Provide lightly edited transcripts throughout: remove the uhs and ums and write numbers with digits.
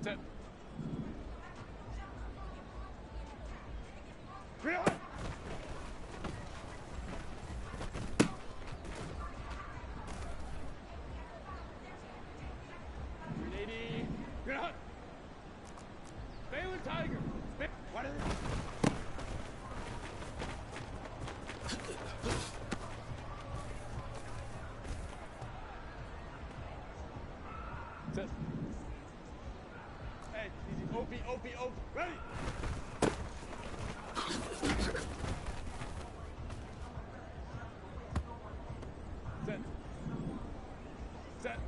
Set. Ready. Good. Baylor Tiger. What is it? Set. Hey, easy. OP. Ready. Set. Set.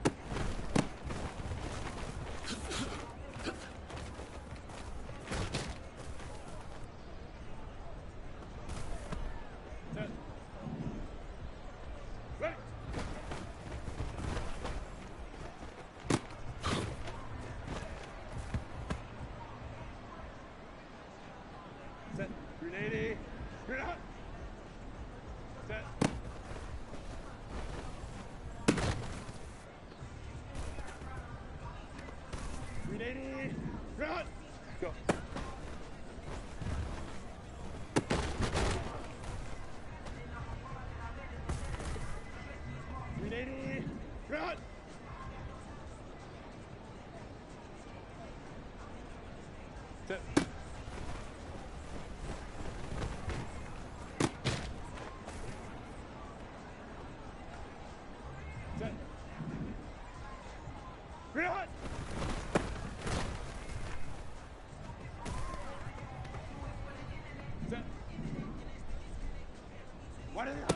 Set. Ready. Set. Grenade. Grenade. Set. Grenade. Run. Go. Grenade. Run. Set. Set. Run. Set. What is it?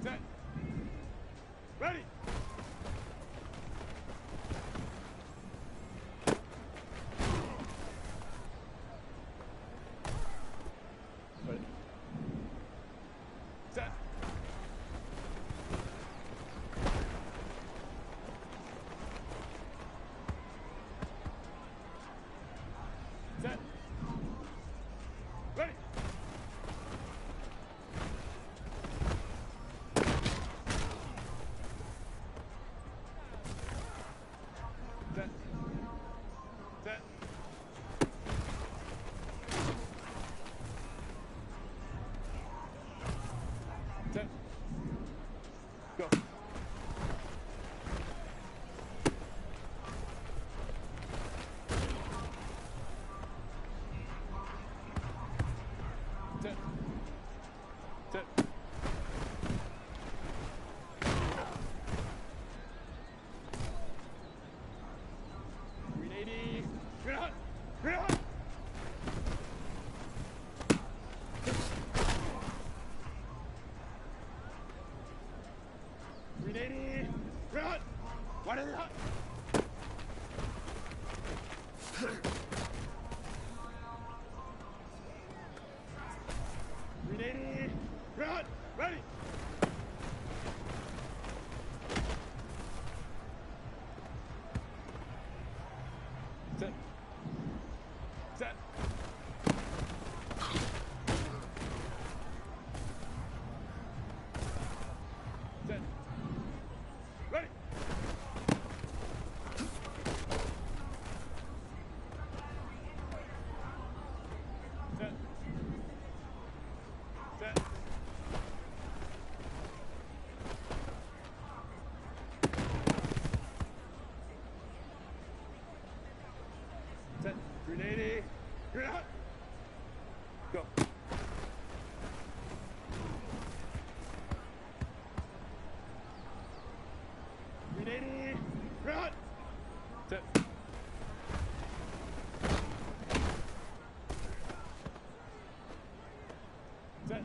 Set. Ready. Ready. Set. Set. Ready. Set. Set. Set. Go. Set. Set. Grenade. Grenade. Grenade. Grenade. Grenade. What is it? Grenade. Grenade. Ready. Set. Set. Set. Ready. Set. Set. Set. Grenade. Grenade. Go. Grenade. Grenade. Set. Set.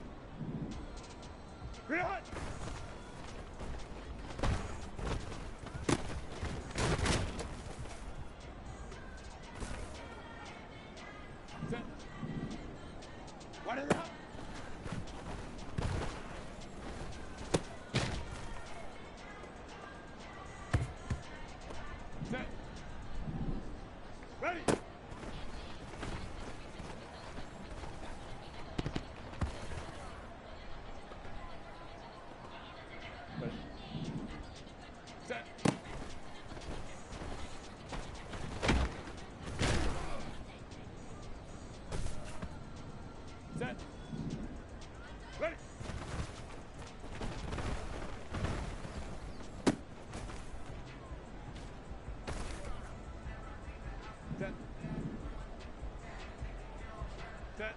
Grenade. Set. What is that? Set. Ready. Set. Ready. Set. Set.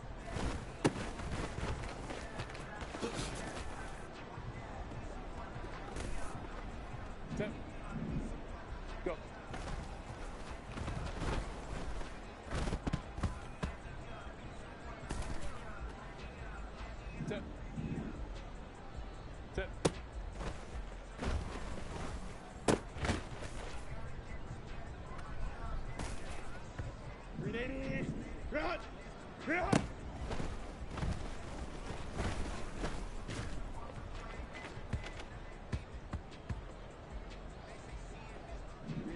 Set. Go. Set. Set. Ready. Run. Run.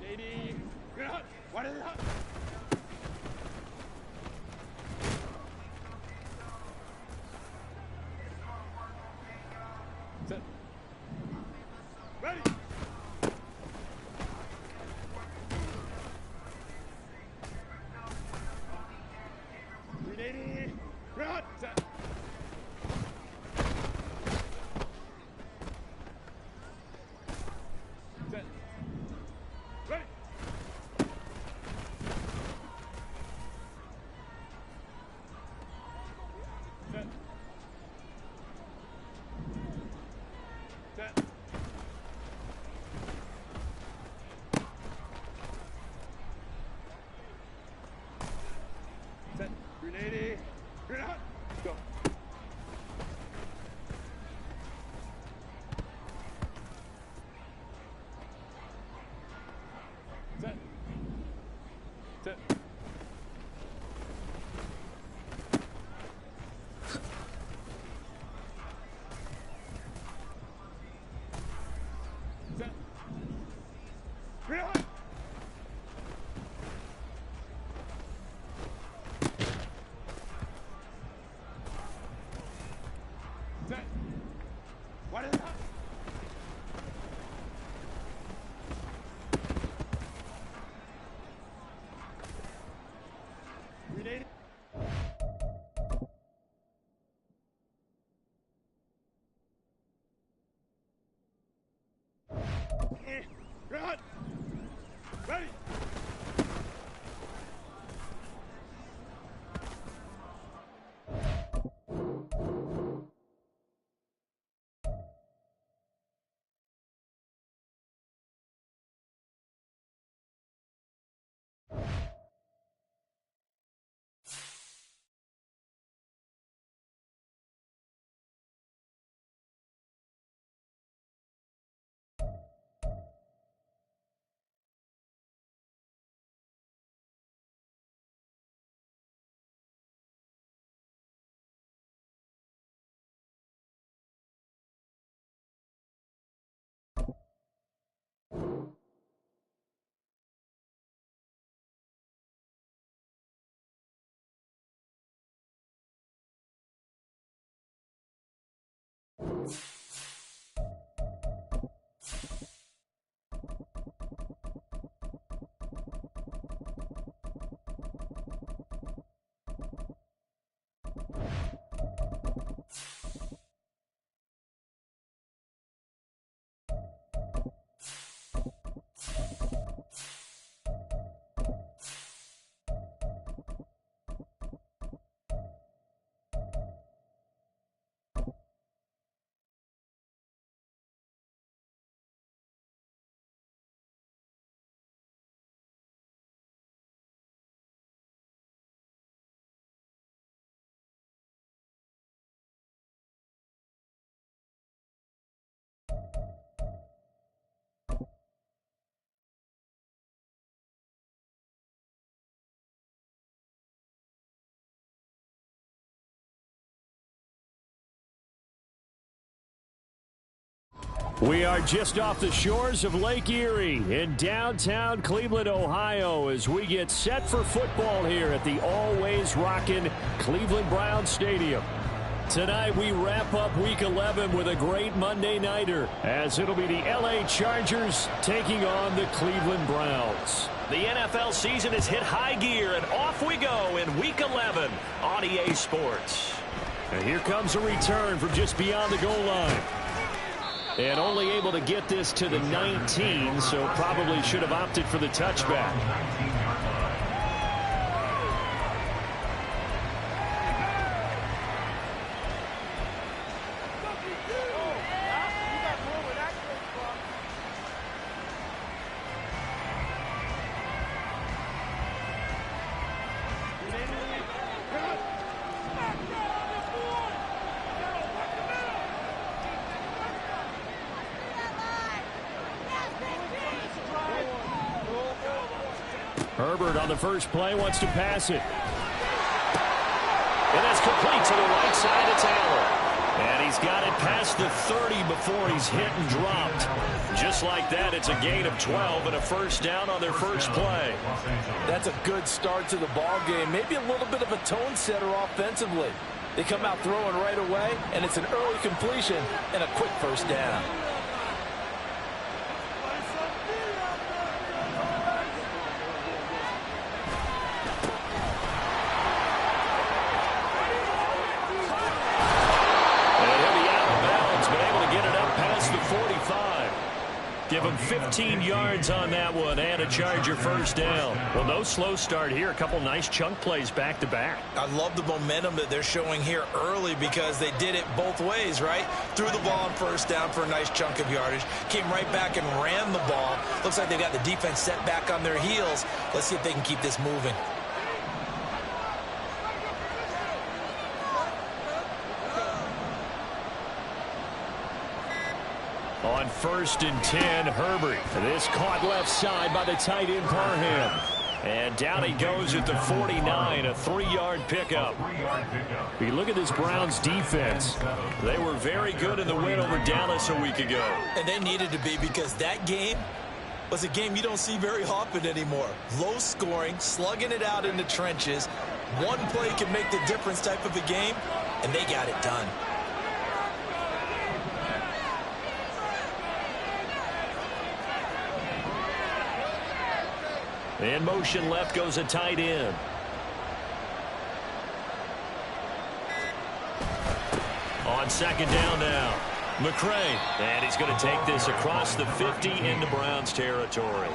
Ready. Run. What is that? Set. Ready. Ready. Run. Set. Set. Ready. Set. Set. Set. Ready. Run. Go. Set. Set. Set. Run. Set. What is that? Ready. Run. Ready. We are just off the shores of Lake Erie in downtown Cleveland, Ohio, as we get set for football here at the always rockin' Cleveland Browns Stadium. Tonight we wrap up Week 11 with a great Monday nighter, as it'll be the LA Chargers taking on the Cleveland Browns. The NFL season has hit high gear, and off we go in Week 11 on EA Sports. And here comes a return from just beyond the goal line. And only able to get this to the 19, so probably should have opted for the touchback. Herbert on the first play wants to pass it. And that's complete to the right side. It's Allen. And he's got it past the 30 before he's hit and dropped. Just like that, it's a gain of 12 and a first down on their first play. That's a good start to the ball game. Maybe a little bit of a tone setter offensively. They come out throwing right away, and it's an early completion and a quick first down. Give him 15 yards on that one and a Charger first down. Well, no slow start here. A couple nice chunk plays back to back. I love the momentum that they're showing here early because they did it both ways, right? Threw the ball on first down for a nice chunk of yardage. Came right back and ran the ball. Looks like they got the defense set back on their heels. Let's see if they can keep this moving. On 1st and 10, Herbert. This caught left side by the tight end Parham. And down he goes at the 49, a 3-yard pickup. You look at this Browns defense. They were very good in the win over Dallas a week ago. And they needed to be because that game was a game you don't see very often anymore. Low scoring, slugging it out in the trenches. One play can make the difference type of a game, and they got it done. In motion left goes a tight end. On second down now, McCray. And he's going to take this across the 50 into Browns territory.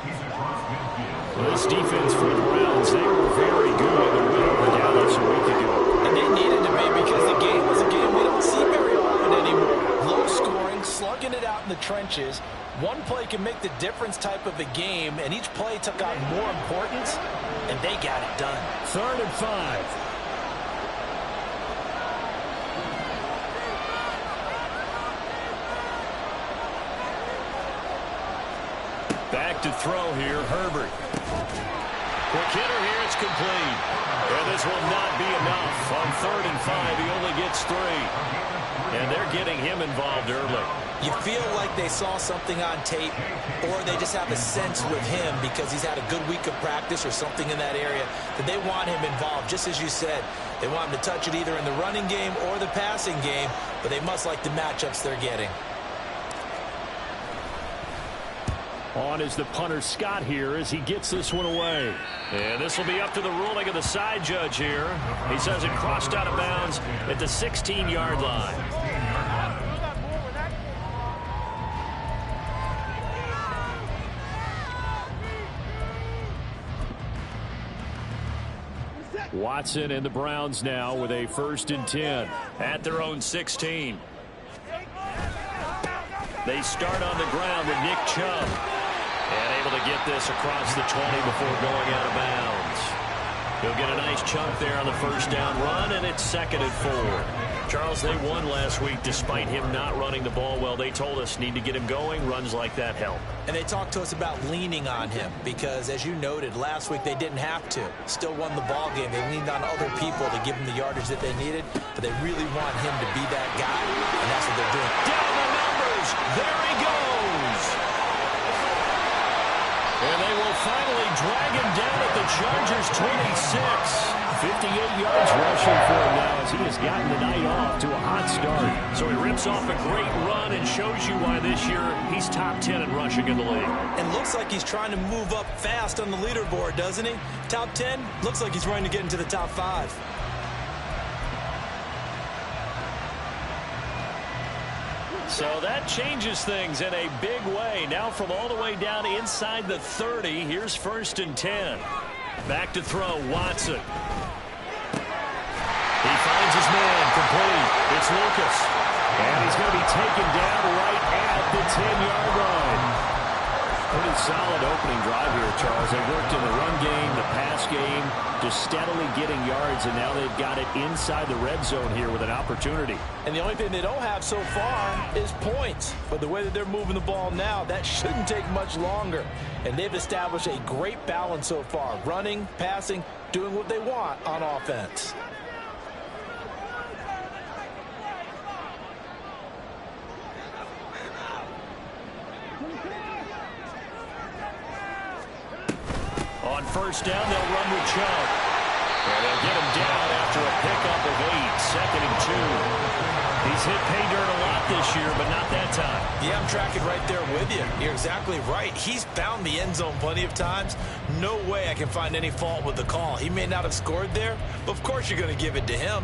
This defense for the Browns, they were very good in the win over Dallas a week ago. And they needed to be because the game was a game we don't see very often anymore. Low scoring, slugging it out in the trenches. One play can make the difference type of a game, and each play took on more importance, and they got it done. 3rd and 5. Back to throw here, Herbert. Quick hitter here, it's complete. And this will not be enough. On 3rd and 5, he only gets 3. And they're getting him involved early. You feel like they saw something on tape, or they just have a sense with him because he's had a good week of practice or something in that area that they want him involved. Just as you said, they want him to touch it either in the running game or the passing game, but they must like the matchups they're getting. On is the punter Scott here as he gets this one away. And this will be up to the ruling of the side judge here. He says it crossed out of bounds at the 16-yard line. Watson and the Browns now with a 1st and 10 at their own 16. They start on the ground with Nick Chubb. And able to get this across the 20 before going out of bounds. He'll get a nice chunk there on the first down run, and it's 2nd and 4. Charles, they won last week despite him not running the ball well. They told us need to get him going. Runs like that help. And they talked to us about leaning on him because, as you noted, last week they didn't have to. Still won the ball game. They leaned on other people to give him the yardage that they needed, but they really want him to be that guy, and that's what they're doing. Down the numbers. There he goes. And they will finally drag him down at the Chargers' 26. 58 yards rushing for him now as he has gotten the night off to a hot start. So he rips off a great run and shows you why this year he's top 10 in rushing in the league. And looks like he's trying to move up fast on the leaderboard, doesn't he? Top 10, looks like he's trying to get into the top 5. So that changes things in a big way. Now from all the way down inside the 30, here's 1st and 10. Back to throw, Watson. He finds his man, complete. It's Lucas. And he's going to be taken down right at the 10-yard line. Pretty solid opening drive here, Charles. They worked in the run game, the pass game, just steadily getting yards, and now they've got it inside the red zone here with an opportunity. And the only thing they don't have so far is points. But the way that they're moving the ball now, that shouldn't take much longer. And they've established a great balance so far. Running, passing, doing what they want on offense. On 1st down, they'll run with Chubb. And they'll get him down after a pickup of 8, 2nd and 2. He's hit pay dirt a lot this year, but not that time. Yeah, I'm tracking right there with you. You're exactly right. He's found the end zone plenty of times. No way I can find any fault with the call. He may not have scored there, but of course you're going to give it to him.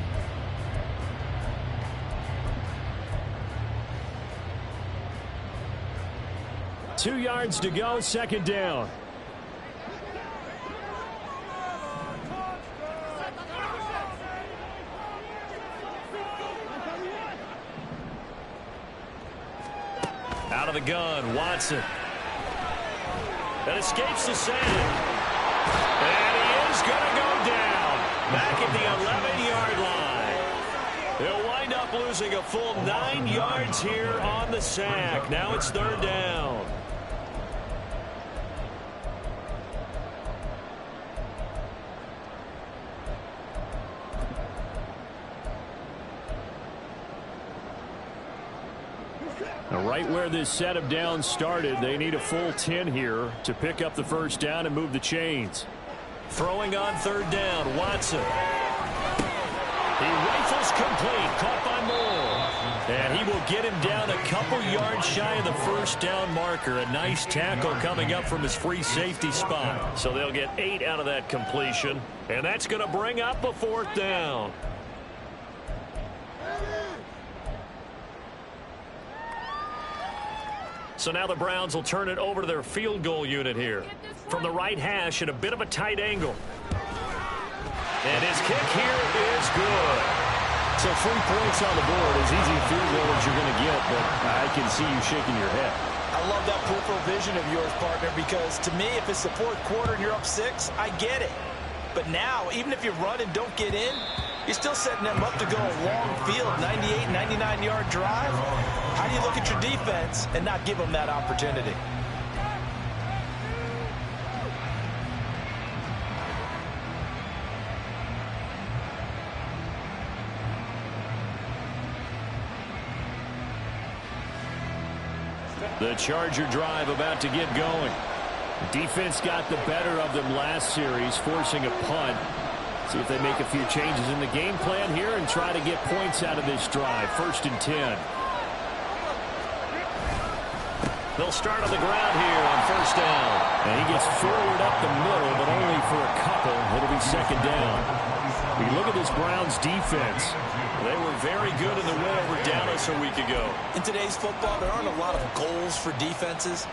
Two yards to go, 2nd down. Out of the gun, Watson. That escapes the sand. And he is going to go down. Back at the 11-yard line. They'll wind up losing a full 9 yards here on the sack. Now it's 3rd down. Right where this set of downs started, they need a full 10 here to pick up the 1st down and move the chains. Throwing on 3rd down, Watson. He rifles complete, caught by Moore. And he will get him down a couple yards shy of the 1st down marker. A nice tackle coming up from his free safety spot. So they'll get 8 out of that completion. And that's going to bring up a 4th down. So now the Browns will turn it over to their field goal unit here. From the right hash at a bit of a tight angle. And his kick here is good. So 3 points on the board. As easy a field goal as you're going to get, but I can see you shaking your head. I love that peripheral vision of yours, partner, because to me, if it's the 4th quarter and you're up 6, I get it. But now, even if you run and don't get in, you're still setting them up to go a long field, 98, 99-yard drive. How do you look at your defense and not give them that opportunity? The Charger drive about to get going. Defense got the better of them last series, forcing a punt. See if they make a few changes in the game plan here and try to get points out of this drive. 1st and 10. They'll start on the ground here on 1st down. And he gets forward up the middle, but only for a couple. It'll be 2nd down. When you look at this Browns defense, they were very good in the win over Dallas a week ago. In today's football, there aren't a lot of goals for defenses.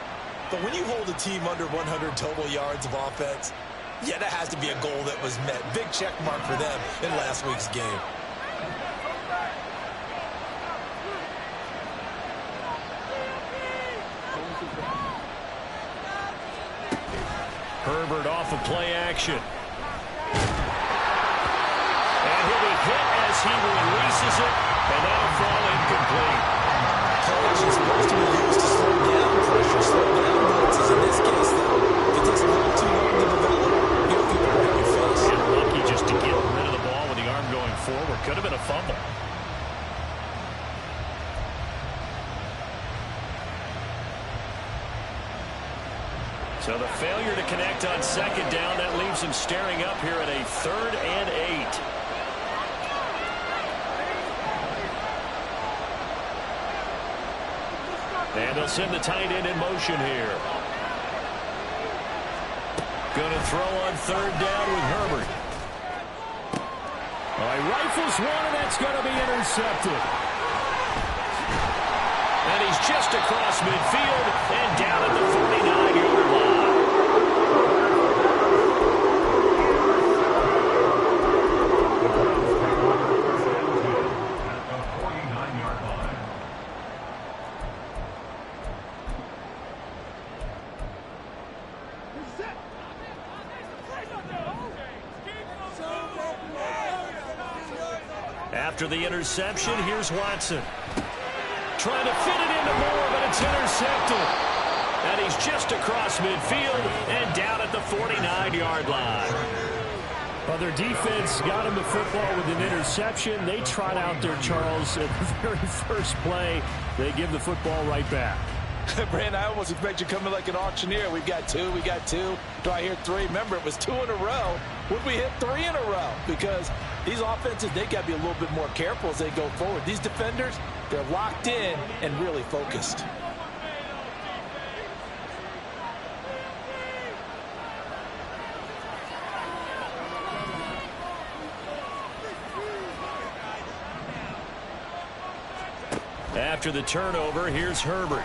But when you hold a team under 100 total yards of offense, yeah, that has to be a goal that was met. Big check mark for them in last week's game. Herbert off of play action. And he'll be hit as he releases it, and that'll fall incomplete. Play action is supposed to be used to slow down pressure, slow down blitzes. In this case, though, if it takes a little too long to develop, you'll feel it in your face. And lucky just to get rid of the ball with the arm going forward. Could have been a fumble. So the failure to connect on 2nd down, that leaves him staring up here at a 3rd and 8. And they'll send the tight end in motion here. Going to throw on 3rd down with Herbert. He rifles one, and that's going to be intercepted. And he's just across midfield and down at the 49-yard line. After the interception, here's Watson. Trying to fit it into Moore, but it's intercepted. And he's just across midfield and down at the 49-yard line. Well, their defense got him the football with an interception. They trot out there, Charles, at the very first play. They give the football right back. Brandon, I almost expect you coming like an auctioneer. We've got two. Do I hear three? Remember, it was 2 in a row. Would we hit 3 in a row? Because these offenses, they got to be a little bit more careful as they go forward. These defenders, they're locked in and really focused. After the turnover, here's Herbert.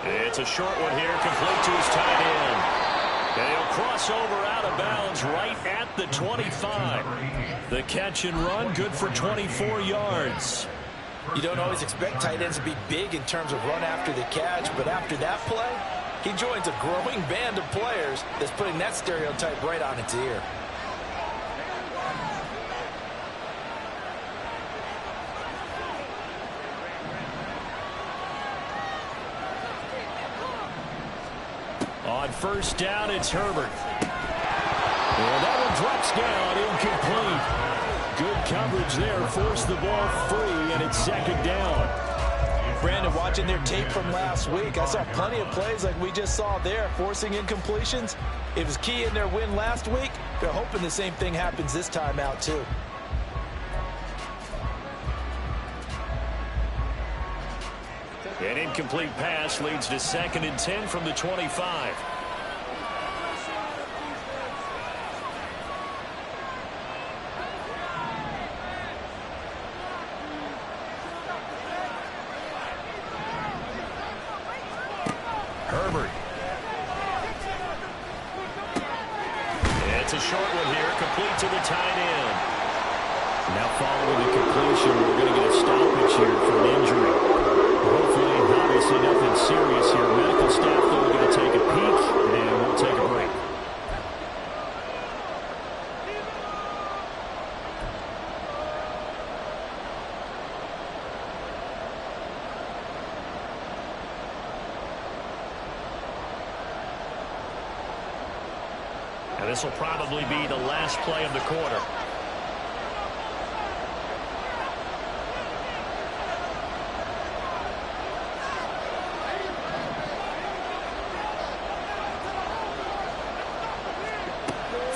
It's a short one here, complete to his tight end. And he'll cross over out of bounds right at the 25. The catch and run, good for 24 yards. You don't always expect tight ends to be big in terms of run after the catch, but after that play, he joins a growing band of players that's putting that stereotype right on its ear. On first down, it's Herbert. And that one drops down, incomplete. Good coverage there, forced the ball free, and it's second down. Brandon, watching their tape from last week, I saw plenty of plays like we just saw there, forcing incompletions. It was key in their win last week. They're hoping the same thing happens this time out, too. An incomplete pass leads to 2nd and 10 from the 25. Herbert. It's a short one here, complete to the tight end. Now following the completion, we're going to get a stoppage here for an injury. Hopefully, obviously nothing serious here. Medical staff, though, are going to take a peek, and we'll take a break. And this will probably be the last play of the quarter.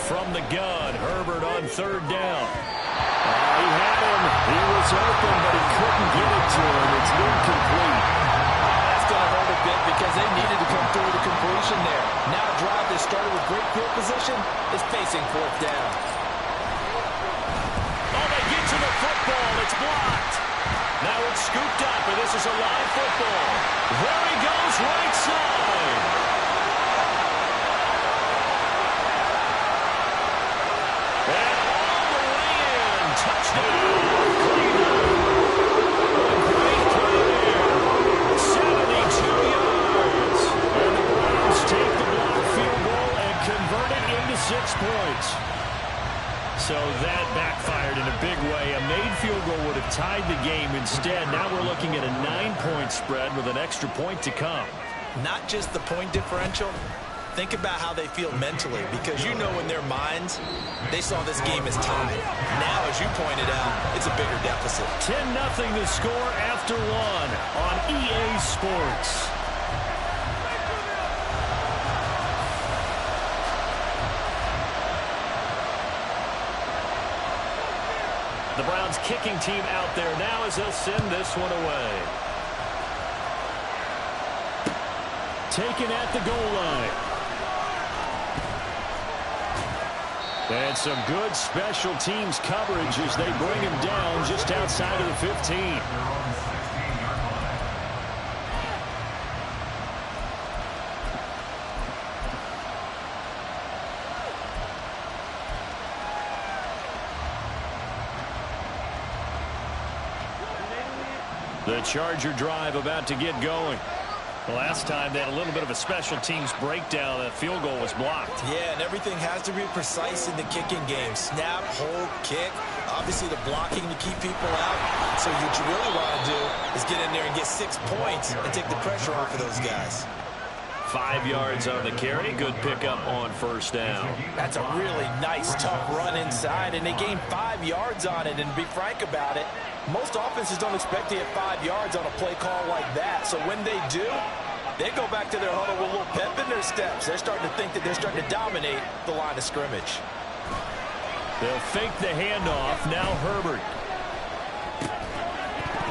From the gun, Herbert on third down. He had him. He was open, but he couldn't get it to him. It's incomplete. That's going to hurt a bit because they needed to come through with a completion there. Now a drive that started with great field position is facing 4th down. Oh, they get to the football. It's blocked. Now it's scooped up, and this is a live football. There he goes, right side. And all the way in. Touchdown, Cleveland. A great play there. 72 yards. And the Browns take the blocked field goal and convert it into 6 points. So that backfired in a big way. A made field goal would have tied the game. Instead, now we're looking at a 9-point spread with an extra point to come. Not just the point differential. Think about how they feel mentally, because you know in their minds, they saw this game as tied. Now, as you pointed out, it's a bigger deficit. 10-0 the score after 1 on EA Sports. The Browns kicking team out there now as they'll send this one away. Taken at the goal line. And some good special teams coverage as they bring him down just outside of the 15. The Charger drive about to get going. Last time they had a little bit of a special teams breakdown. That field goal was blocked. Yeah, and everything has to be precise in the kicking game. Snap, hold, kick. Obviously, the blocking to keep people out. So what you really want to do is get in there and get 6 points and take the pressure off of those guys. 5 yards on the carry. Good pickup on first down. That's a really nice, tough run inside, and they gained 5 yards on it. And to be frank about it, most offenses don't expect to get 5 yards on a play call like that. So when they do, they go back to their huddle with a little pep in their steps. They're starting to think that they're starting to dominate the line of scrimmage. They'll fake the handoff. Now Herbert.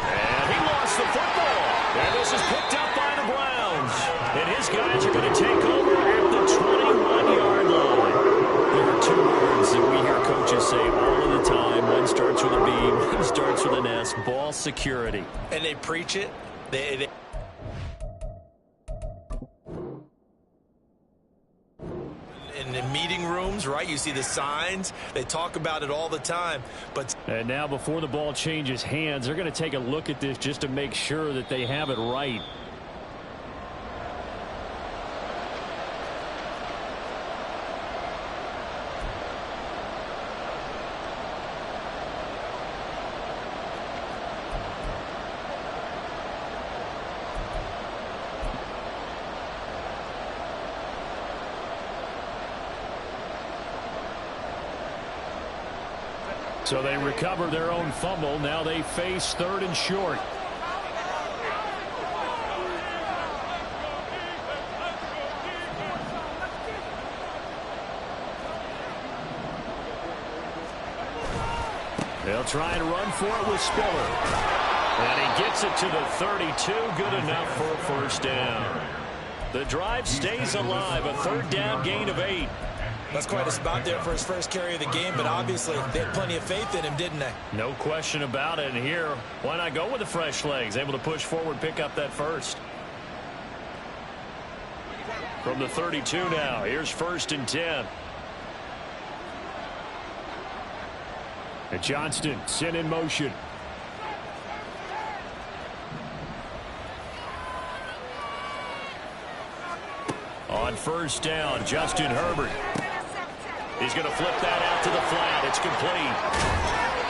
And he lost the football. And this is picked up by the Browns. And his guys are going to take over at the 21-yard line. There are 2 words that we hear coaches say all of the time. One starts with a B, one starts with an S. Ball security. And they preach it. They in the meeting rooms, right? You see the signs. They talk about it all the time. And now before the ball changes hands, they're going to take a look at this just to make sure that they have it right. So they recover their own fumble. Now they face 3rd and short. They'll try and run for it with Spiller. And he gets it to the 32. Good enough for a first down. The drive stays alive. A 3rd down gain of 8. That's quite a spot there for his first carry of the game, but obviously they had plenty of faith in him, didn't they? No question about it. And here, why not go with the fresh legs? Able to push forward, pick up that first. From the 32 now, here's 1st and 10. And Johnston sent in motion. On first down, Justin Herbert. He's going to flip that out to the flat. It's complete.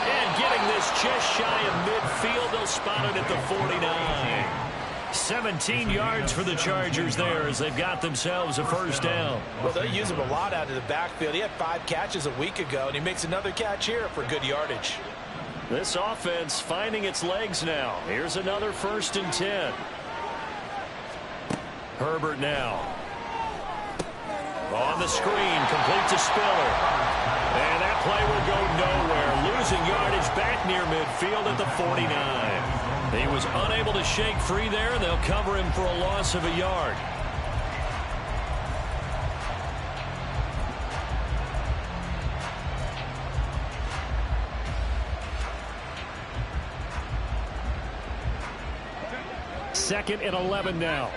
And getting this just shy of midfield. They'll spot it at the 49. 17 yards for the Chargers there as they've got themselves a first down. Well, they use him a lot out of the backfield. He had 5 catches a week ago, and he makes another catch here for good yardage. This offense finding its legs now. Here's another 1st and 10. Herbert now. On the screen, complete to Spiller. And that play will go nowhere. Losing yardage back near midfield at the 49. He was unable to shake free there, and they'll cover him for a loss of a yard. Second and 11 now.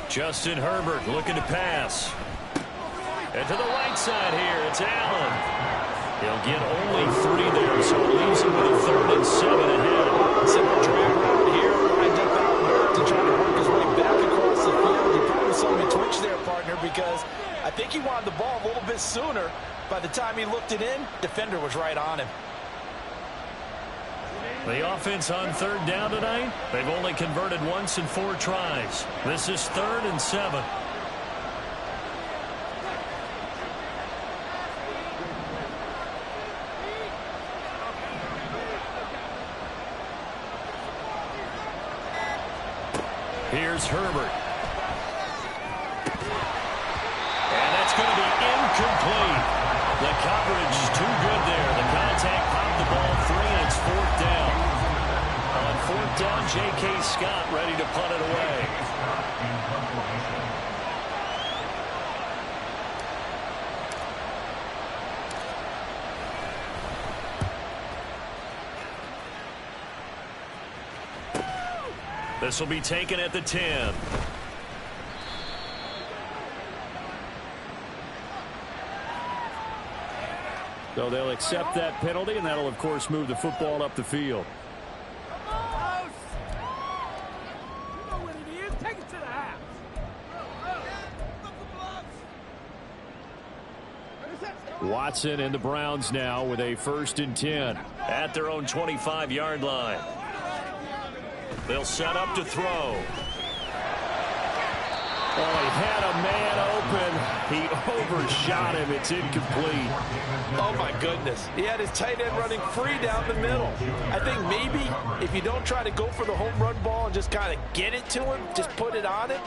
Justin Herbert looking to pass. And to the right side here, it's Allen. He'll get only 3 there, so it leaves him with a 3rd and 7 ahead. Simple drag route here, lined up out to try to work his way back across the field. You probably saw me twitch there, partner, because I think he wanted the ball a little bit sooner. By the time he looked it in, defender was right on him. The offense on 3rd down tonight, they've only converted once in 4 tries. This is 3rd and 7. Here's Herbert. And that's going to be incomplete. The coverage is too good there. The contact popped the ball free, and it's 4th down. On 4th down, J.K. Scott ready to punt it away. This will be taken at the 10. So they'll accept that penalty, and that'll, of course, move the football up the field. Watson and the Browns now with a 1st and 10. At their own 25-yard line. They'll set up to throw. Oh, he had a man open. He overshot him. It's incomplete. Oh, my goodness. He had his tight end running free down the middle. I think maybe if you don't try to go for the home run ball and just kind of get it to him, just put it on him,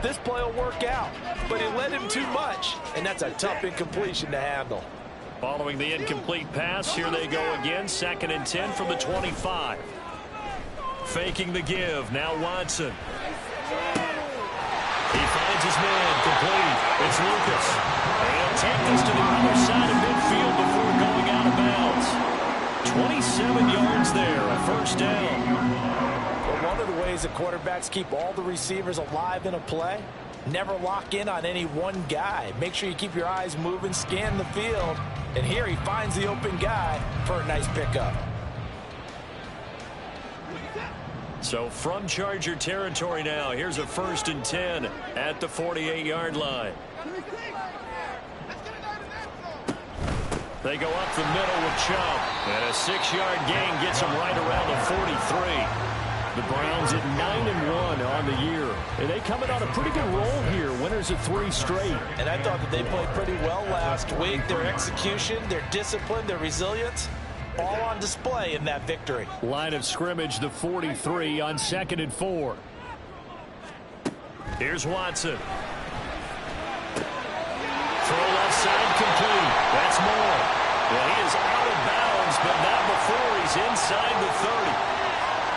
this play will work out. But he led him too much, and that's a tough incompletion to handle. Following the incomplete pass, here they go again. 2nd and 10 from the 25. Faking the give. Now Watson. He finds his man. Complete. It's Lucas. And he'll take this to the other side of midfield before going out of bounds. 27 yards there. A 1st down. Well, one of the ways that quarterbacks keep all the receivers alive in a play, never lock in on any one guy. Make sure you keep your eyes moving, scan the field. And here he finds the open guy for a nice pickup. So from Charger territory now, here's a 1st and 10 at the 48-yard line. They go up the middle with Chubb. And a 6-yard gain gets them right around the 43. The Browns at 9-1 on the year. And they coming on a pretty good roll here. Winners of 3 straight. And I thought that they played pretty well last week. Their execution, their discipline, their resilience, all on display in that victory. Line of scrimmage, the 43 on 2nd and 4. Here's Watson. Throw left side complete. That's Moore. Well, he is out of bounds, but not before he's inside the 30.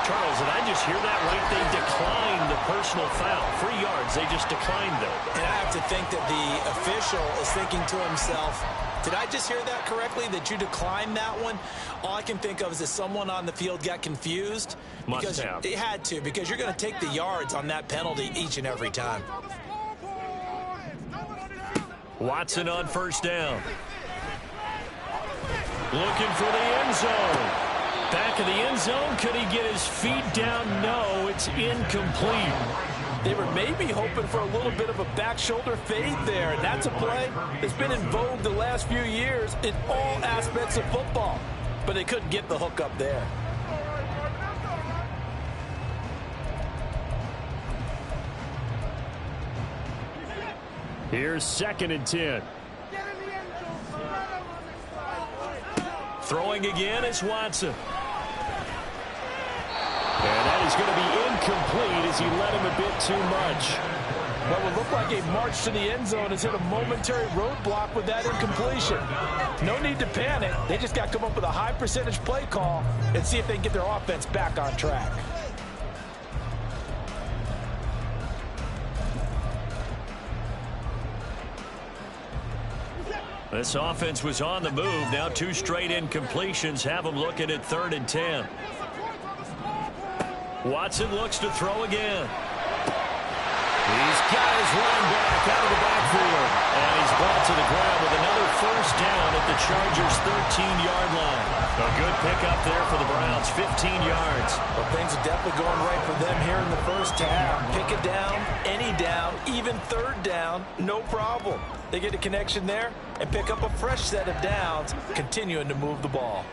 Charles, did I just hear that right? They declined the personal foul. 3 yards, they just declined them. And I have to think that the official is thinking to himself, did I just hear that correctly, that you declined that one? All I can think of is that someone on the field got confused. Must have. They had to, because you're going to take the yards on that penalty each and every time. Watson on 1st down. Looking for the end zone. Back of the end zone. Could he get his feet down? No, it's incomplete. They were maybe hoping for a little bit of a back shoulder fade there, and that's a play that's been in vogue the last few years in all aspects of football. But they couldn't get the hook up there. Here's 2nd and 10. Throwing again, it's Watson. And that is going to be incomplete as he led him a bit too much. What would look like a march to the end zone has hit a momentary roadblock with that incompletion. No need to panic. They just got to come up with a high percentage play call and see if they can get their offense back on track. This offense was on the move. Now 2 straight incompletions have them looking at 3rd and 10. Watson looks to throw again. He's got his run back out of the backfield. And he's brought to the ground with another 1st down at the Chargers' 13-yard line. A good pickup there for the Browns, 15 yards. Well, things are definitely going right for them here in the 1st half. Pick it down, any down, even 3rd down, no problem. They get a connection there and pick up a fresh set of downs, continuing to move the ball.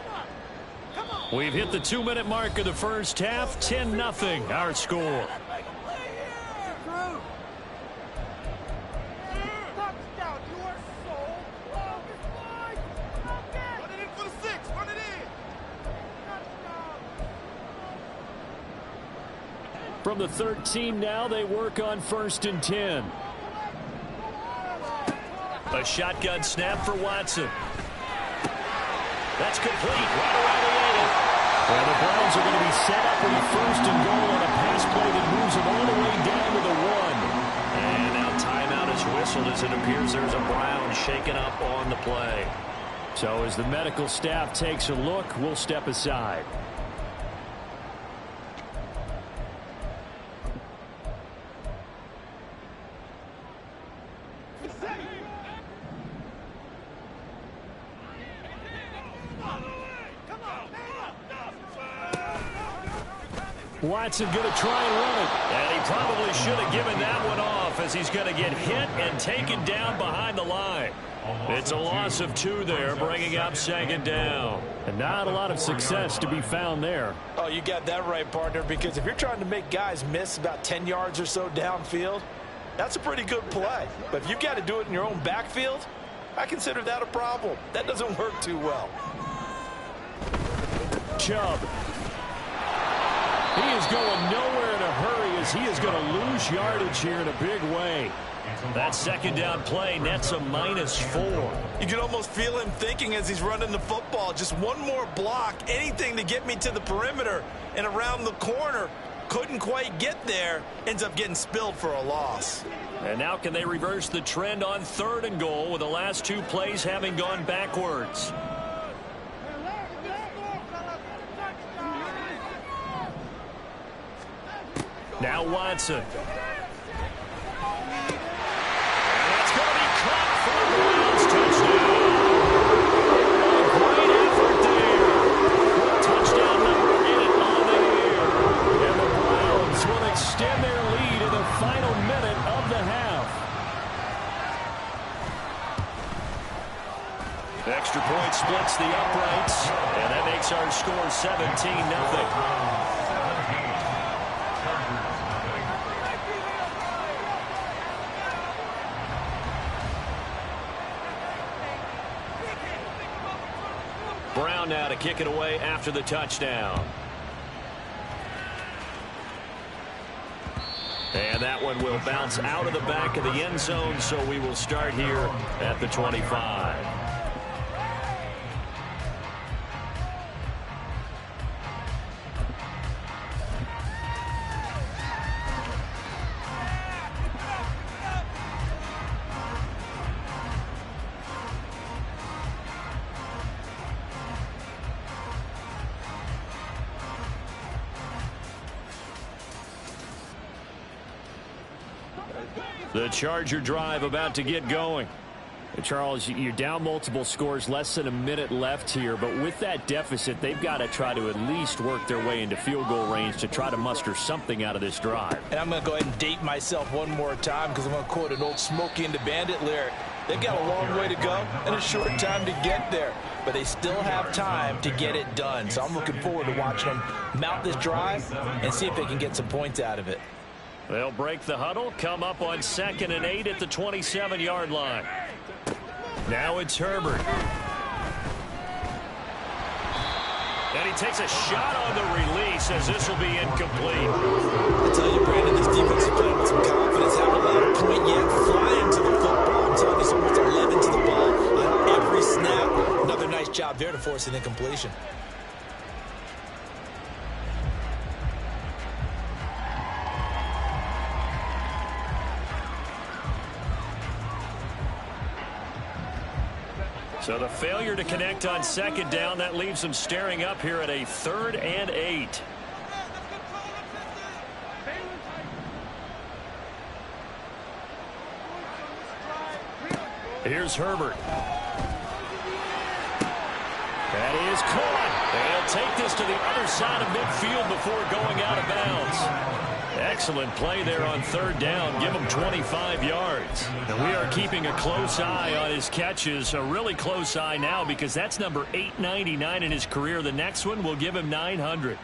We've hit the 2-minute mark of the 1st half. 10-0 our score. From the 13 now, they work on 1st and 10. A shotgun snap for Watson. That's complete right around the lane. Well, the Browns are going to be set up with a 1st and goal on a pass play that moves them all the way down to the 1. And now timeout is whistled as it appears there's a Brown shaken up on the play. So as the medical staff takes a look, we'll step aside. Watson going to try and run it. And he probably should have given that one off, as he's going to get hit and taken down behind the line. It's a loss of 2 there, bringing up 2nd down. And not a lot of success to be found there. Oh, you got that right, partner, because if you're trying to make guys miss about 10 yards or so downfield, that's a pretty good play. But if you've got to do it in your own backfield, I consider that a problem. That doesn't work too well. Chubb. He is going nowhere in a hurry, as he is going to lose yardage here in a big way. That 2nd down play nets a -4. You can almost feel him thinking as he's running the football, just one more block, anything to get me to the perimeter and around the corner. Couldn't quite get there, ends up getting spilled for a loss. And now can they reverse the trend on 3rd and goal, with the last 2 plays having gone backwards? Now Watson. And that's going to be caught for a Browns touchdown. Great effort there. Touchdown number 8 on the year. And the Browns will extend their lead in the final minute of the half. Extra point splits the uprights, and that makes our score 17-0. Brown now to kick it away after the touchdown. And that one will bounce out of the back of the end zone, so we will start here at the 25. The Charger drive about to get going. Charles, you're down multiple scores, less than a minute left here, but with that deficit, they've got to try to at least work their way into field goal range to try to muster something out of this drive. And I'm going to go ahead and date myself one more time, because I'm going to quote an old Smokey and the Bandit lyric. They've got a long way to go and a short time to get there, but they still have time to get it done. So I'm looking forward to watching them mount this drive and see if they can get some points out of it. They'll break the huddle, come up on 2nd and 8 at the 27-yard line. Now it's Herbert. And he takes a shot on the release, as this will be incomplete. I tell you, Brandon, this defense is playing with some confidence. Haven't allowed a point yet. Flying to the football. I'm telling you, it's almost 11 to the ball on every snap. Another nice job there to force an incompletion. So the failure to connect on 2nd down, that leaves them staring up here at a 3rd and 8. Here's Herbert. That is caught. They'll take this to the other side of midfield before going out of bounds. Excellent play there on 3rd down. Give him 25 yards. And we are keeping a close eye on his catches. A really close eye now, because that's number 899 in his career. The next one will give him 900.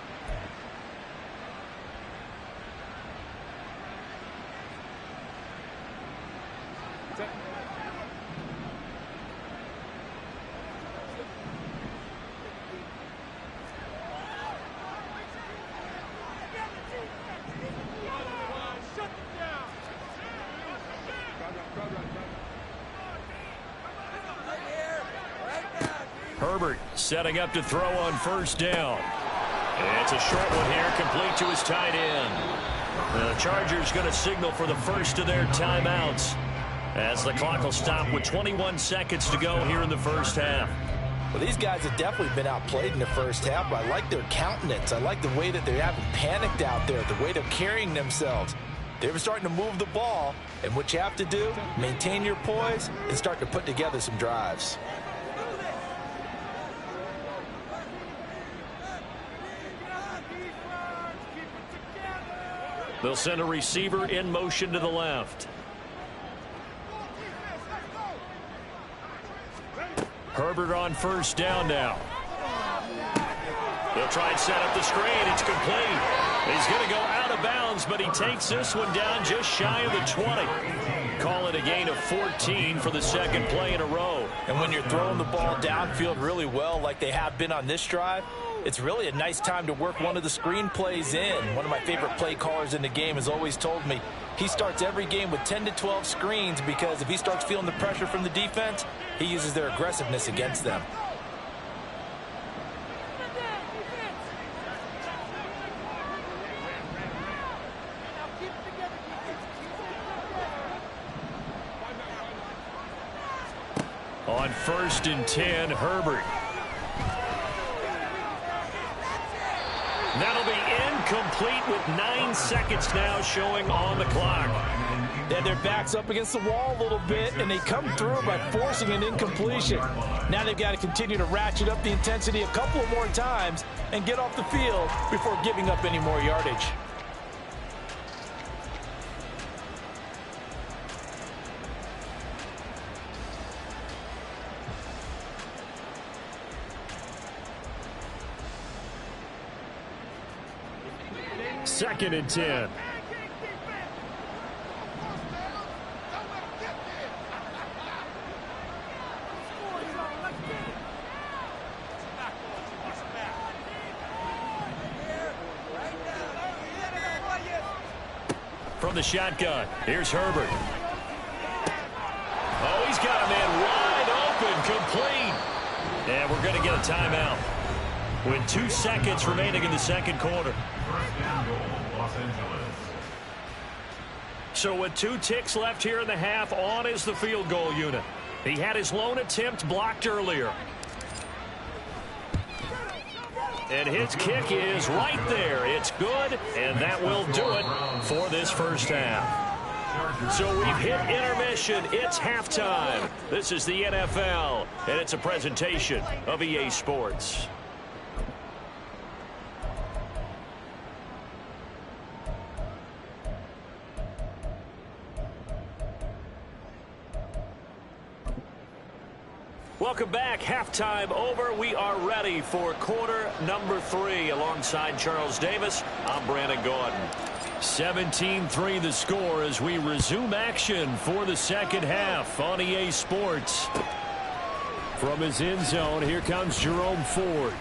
Herbert setting up to throw on 1st down. It's a short one here, complete to his tight end. The Chargers going to signal for the first of their timeouts, as the clock will stop with 21 seconds to go here in the first half. Well, these guys have definitely been outplayed in the first half, but I like their countenance. I like the way that they haven't panicked out there, the way they're carrying themselves. They're starting to move the ball, and what you have to do, maintain your poise and start to put together some drives. They'll send a receiver in motion to the left. Herbert on first down now. They'll try and set up the screen. It's complete. He's going to go out of bounds, but he takes this one down just shy of the 20. Call it a gain of 14 for the second play in a row. And when you're throwing the ball downfield really well like they have been on this drive, it's really a nice time to work one of the screen plays in. One of my favorite play callers in the game has always told me he starts every game with 10 to 12 screens because if he starts feeling the pressure from the defense, he uses their aggressiveness against them. On 1st and 10, Herbert. That'll be incomplete with 9 seconds now showing on the clock. They had their backs up against the wall a little bit, and they come through by forcing an incompletion. Now they've got to continue to ratchet up the intensity a couple of more times and get off the field before giving up any more yardage. Second and 10. From the shotgun, here's Herbert. Oh, he's got a man wide open, complete. And we're going to get a timeout with 2 seconds remaining in the second quarter. So with 2 ticks left here in the half, on is the field goal unit. He had his lone attempt blocked earlier. And his kick is right there. It's good, and that will do it for this first half. So we've hit intermission. It's halftime. This is the NFL, and it's a presentation of EA Sports. Welcome back. Halftime over. We are ready for quarter number 3. Alongside Charles Davis, I'm Brandon Gordon. 17-3 the score as we resume action for the second half on EA Sports. From his end zone, here comes Jerome Ford.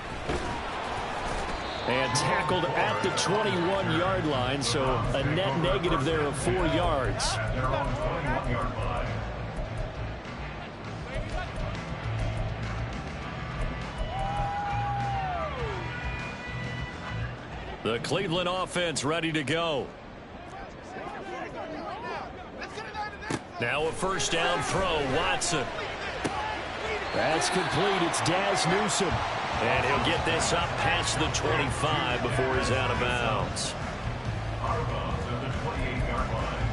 And tackled at the 21-yard line, so a net negative there of 4 yards. The Cleveland offense ready to go. Now a first down throw, Watson. That's complete. It's Daz Newsome. And he'll get this up past the 25 before he's out of bounds. Arbaugh to the 28-yard line.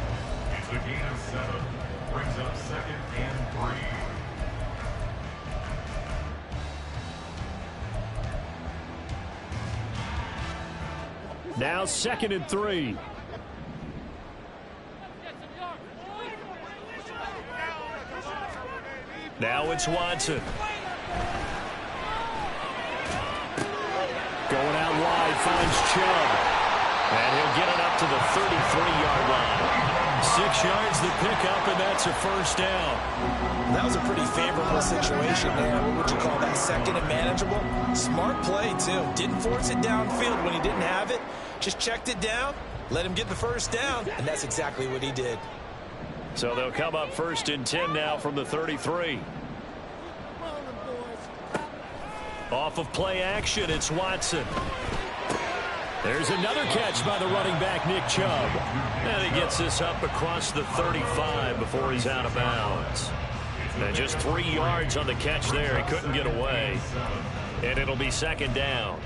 It's a gain of 7. Brings up 2nd and 3. Now 2nd and 3. Now it's Watson. Going out wide, finds Chubb. And he'll get it up to the 33-yard line. 6 yards the pickup, and that's a first down. That was a pretty favorable situation there. What would you call that? 2nd and manageable? Smart play, too. Didn't force it downfield when he didn't have it. Just checked it down, let him get the first down, and that's exactly what he did. So they'll come up 1st and 10 now from the 33. Off of play action, it's Watson. There's another catch by the running back, Nick Chubb. And he gets this up across the 35 before he's out of bounds. And just 3 yards on the catch there. He couldn't get away. And it'll be 2nd down.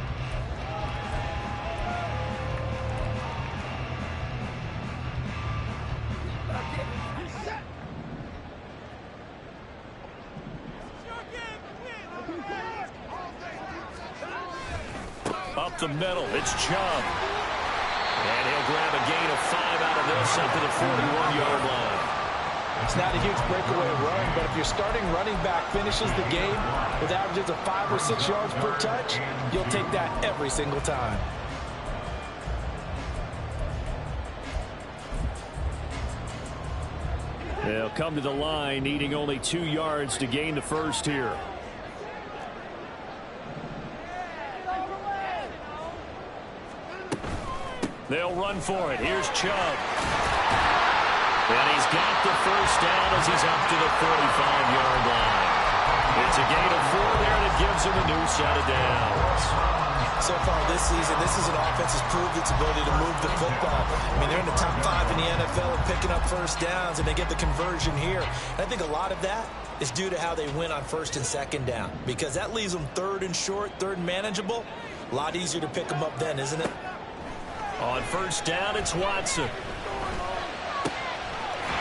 Up the middle, it's Chubb. And he'll grab a gain of 5 out of this up to the 41-yard line. It's not a huge breakaway run, but if your starting running back finishes the game with averages of 5 or 6 yards per touch, you'll take that every single time. They'll come to the line, needing only 2 yards to gain the first here. They'll run for it. Here's Chubb. And he's got the first down as he's up to the 45-yard line. It's a gain of 4 there that gives him a new set of downs. So far this season, this is an offense that's proved its ability to move the football. I mean, they're in the top 5 in the NFL of picking up first downs, and they get the conversion here. And I think a lot of that is due to how they win on first and second down, because that leaves them third and short, third and manageable. A lot easier to pick them up then, isn't it? On first down, it's Watson.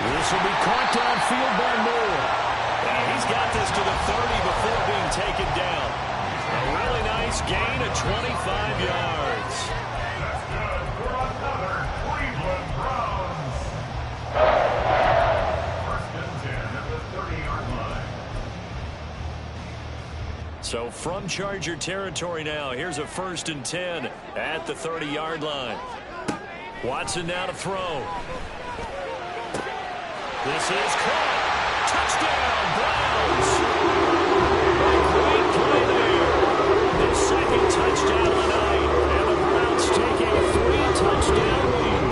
This will be caught downfield by Moore. And he's got this to the 30 before being taken down. A really nice gain of 25 yards. That's good for another Cleveland Browns. First and 10 at the 30-yard line. So from Charger territory now, here's a first and 10 at the 30-yard line. Watson now to throw. This is caught. Touchdown, Browns. Great play there. His second touchdown of the night. And the Browns take a 3-touchdown lead.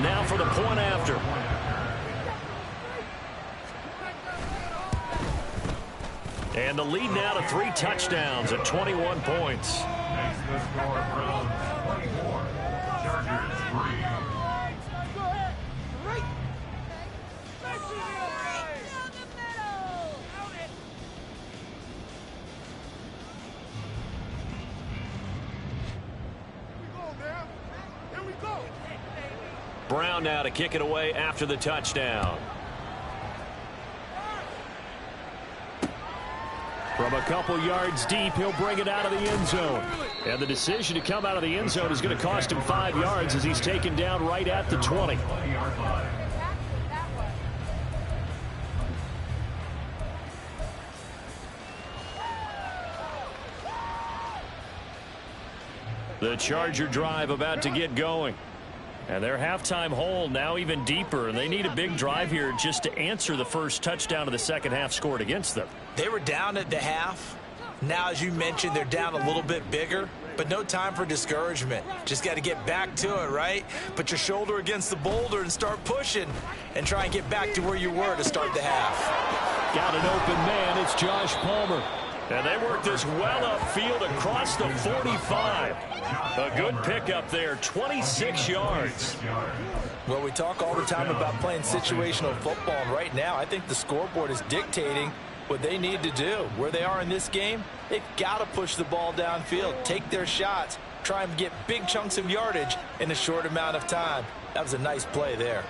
Now for the point after. And the lead now to 3 touchdowns at 21 points. Makes the score Browns 24, Chargers 3. Brown now to kick it away after the touchdown. From a couple yards deep, he'll bring it out of the end zone. And the decision to come out of the end zone is going to cost him 5 yards as he's taken down right at the 20. The Charger drive about to get going. And their halftime hole now even deeper, and they need a big drive here just to answer the first touchdown of the second half scored against them. They were down at the half. Now, as you mentioned, they're down a little bit bigger, but no time for discouragement. Just got to get back to it, right? Put your shoulder against the boulder and start pushing and try and get back to where you were to start the half. Got an open man. It's Josh Palmer. And they work this well upfield across the 45. A good pickup there, 26 yards. Well, we talk all the time about playing situational football, and right now I think the scoreboard is dictating what they need to do. Where they are in this game, they've got to push the ball downfield, take their shots, try and get big chunks of yardage in a short amount of time. That was a nice play there.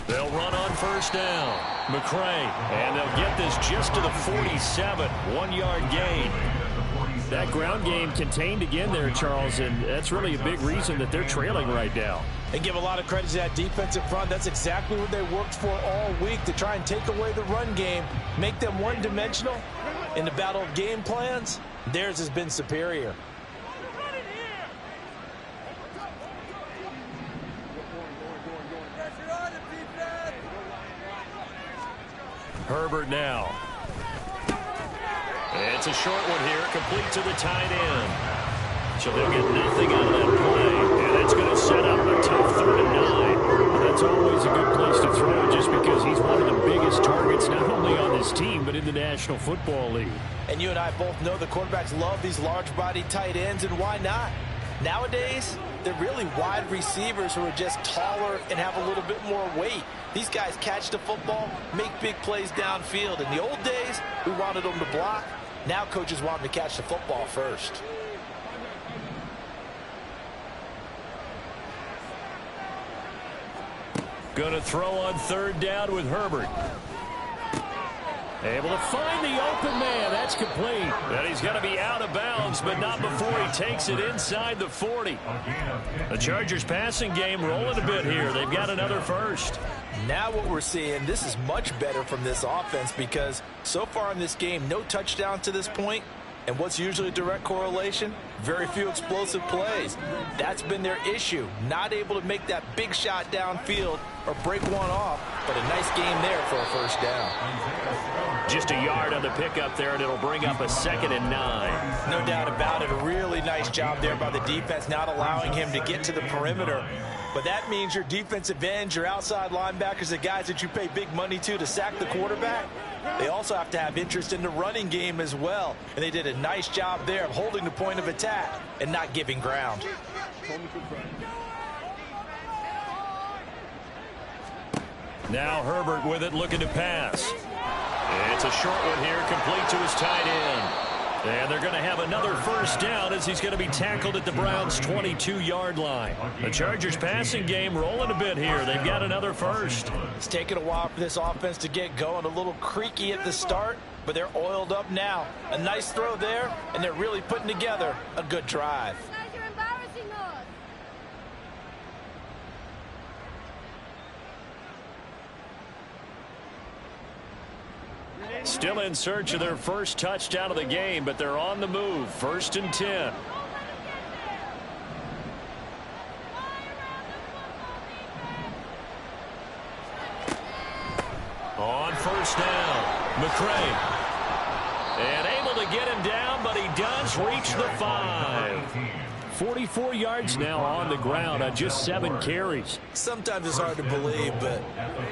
They'll run on first down. McCray, and they'll get this just to the 47, 1-yard gain. That ground game contained again there, Charles, and that's really a big reason that they're trailing right now. They give a lot of credit to that defensive front. That's exactly what they worked for all week, to try and take away the run game, make them one-dimensional. In the battle of game plans, theirs has been superior. Herbert now. It's a short one here, complete to the tight end. So they'll get nothing out of that play, and it's going to set up a tough 3rd and 9. That's always a good place to throw, just because he's one of the biggest targets not only on his team but in the National Football League. And you and I both know the quarterbacks love these large-body tight ends, and why not? Nowadays, they're really wide receivers who are just taller and have a little bit more weight. These guys catch the football, make big plays downfield. In the old days, we wanted them to block. Now coaches want them to catch the football first. Going to throw on 3rd down with Herbert. Able to find the open man. That's complete. And he's going to be out of bounds, but not before he takes it inside the 40. The Chargers passing game rolling a bit here. They've got another first. Now what we're seeing, this is much better from this offense because so far in this game, no touchdown to this point. And what's usually a direct correlation? Very few explosive plays. That's been their issue. Not able to make that big shot downfield or break one off, but a nice game there for a first down. Just a yard on the pickup there, and it'll bring up a 2nd and 9. No doubt about it. A really nice job there by the defense, not allowing him to get to the perimeter. But that means your defensive ends, your outside linebackers, the guys that you pay big money to sack the quarterback, they also have to have interest in the running game as well. And they did a nice job there of holding the point of attack and not giving ground. Now Herbert with it, looking to pass. It's a short one here, complete to his tight end. And they're going to have another first down as he's going to be tackled at the Browns' 22-yard line. The Chargers passing game rolling a bit here. They've got another first. It's taken a while for this offense to get going. A little creaky at the start, but they're oiled up now. A nice throw there, and they're really putting together a good drive. Still in search of their first touchdown of the game, but they're on the move. 1st and 10. On first down, McCray. And able to get him down, but he does reach the 5. 44 yards now on the ground on just 7 carries. Sometimes it's hard to believe, but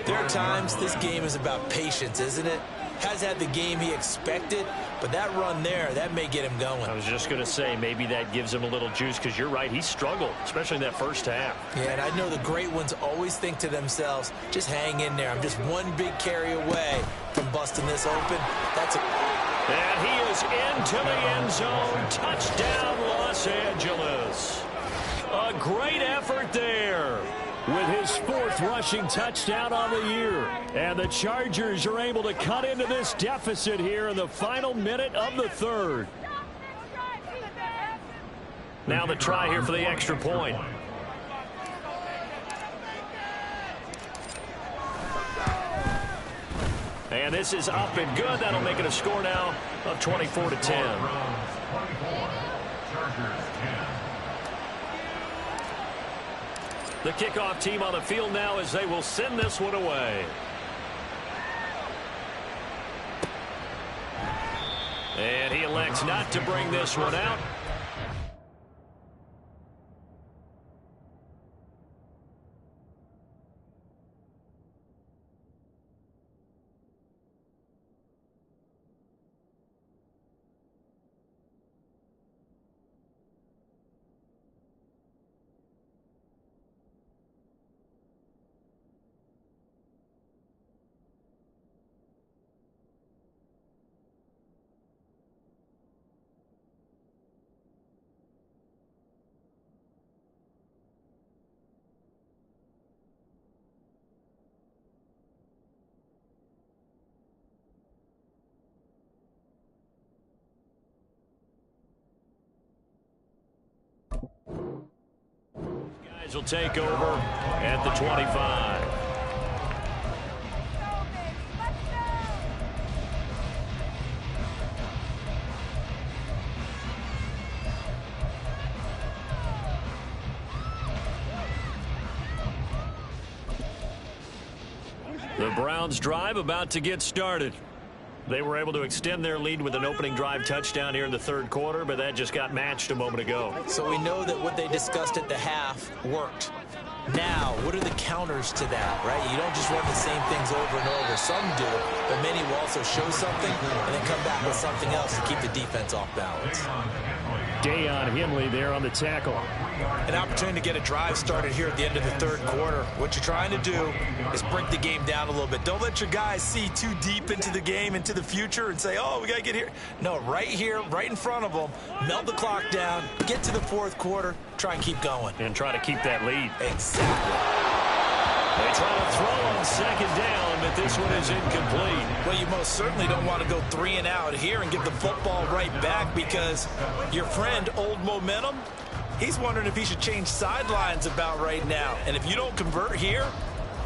there are times this game is about patience, isn't it? Has had the game he expected, but that run there, that may get him going. I was just going to say, maybe that gives him a little juice, because you're right, he struggled, especially in that first half. Yeah, and I know the great ones always think to themselves, just hang in there. I'm just one big carry away from busting this open. And he is into the end zone. Touchdown, Los Angeles. A great effort there. With his 4th rushing touchdown on the year. And the Chargers are able to cut into this deficit here in the final minute of the 3rd. Now the try here for the extra point. And this is up and good. That'll make it a score now of 24-10. The kickoff team on the field now as they will send this one away. And he elects not to bring this one out. Will take over at the 25. The Browns drive about to get started. They were able to extend their lead with an opening drive touchdown here in the 3rd quarter, but that just got matched a moment ago. So we know that what they discussed at the half worked. Now, what are the counters to that, right? You don't just run the same things over and over. Some do, but many will also show something and then come back with something else to keep the defense off balance. Deion Henley there on the tackle. An opportunity to get a drive started here at the end of the 3rd quarter. What you're trying to do is break the game down a little bit. Don't let your guys see too deep into the game, into the future, and say, oh, we got to get here. No, right here, right in front of them, melt the clock down, get to the 4th quarter, try and keep going. And try to keep that lead. Exactly. They try to throw on second down, but this one is incomplete. Well, you most certainly don't want to go 3 and out here and give the football right back because your friend, Old Momentum, he's wondering if he should change sidelines about right now. And if you don't convert here,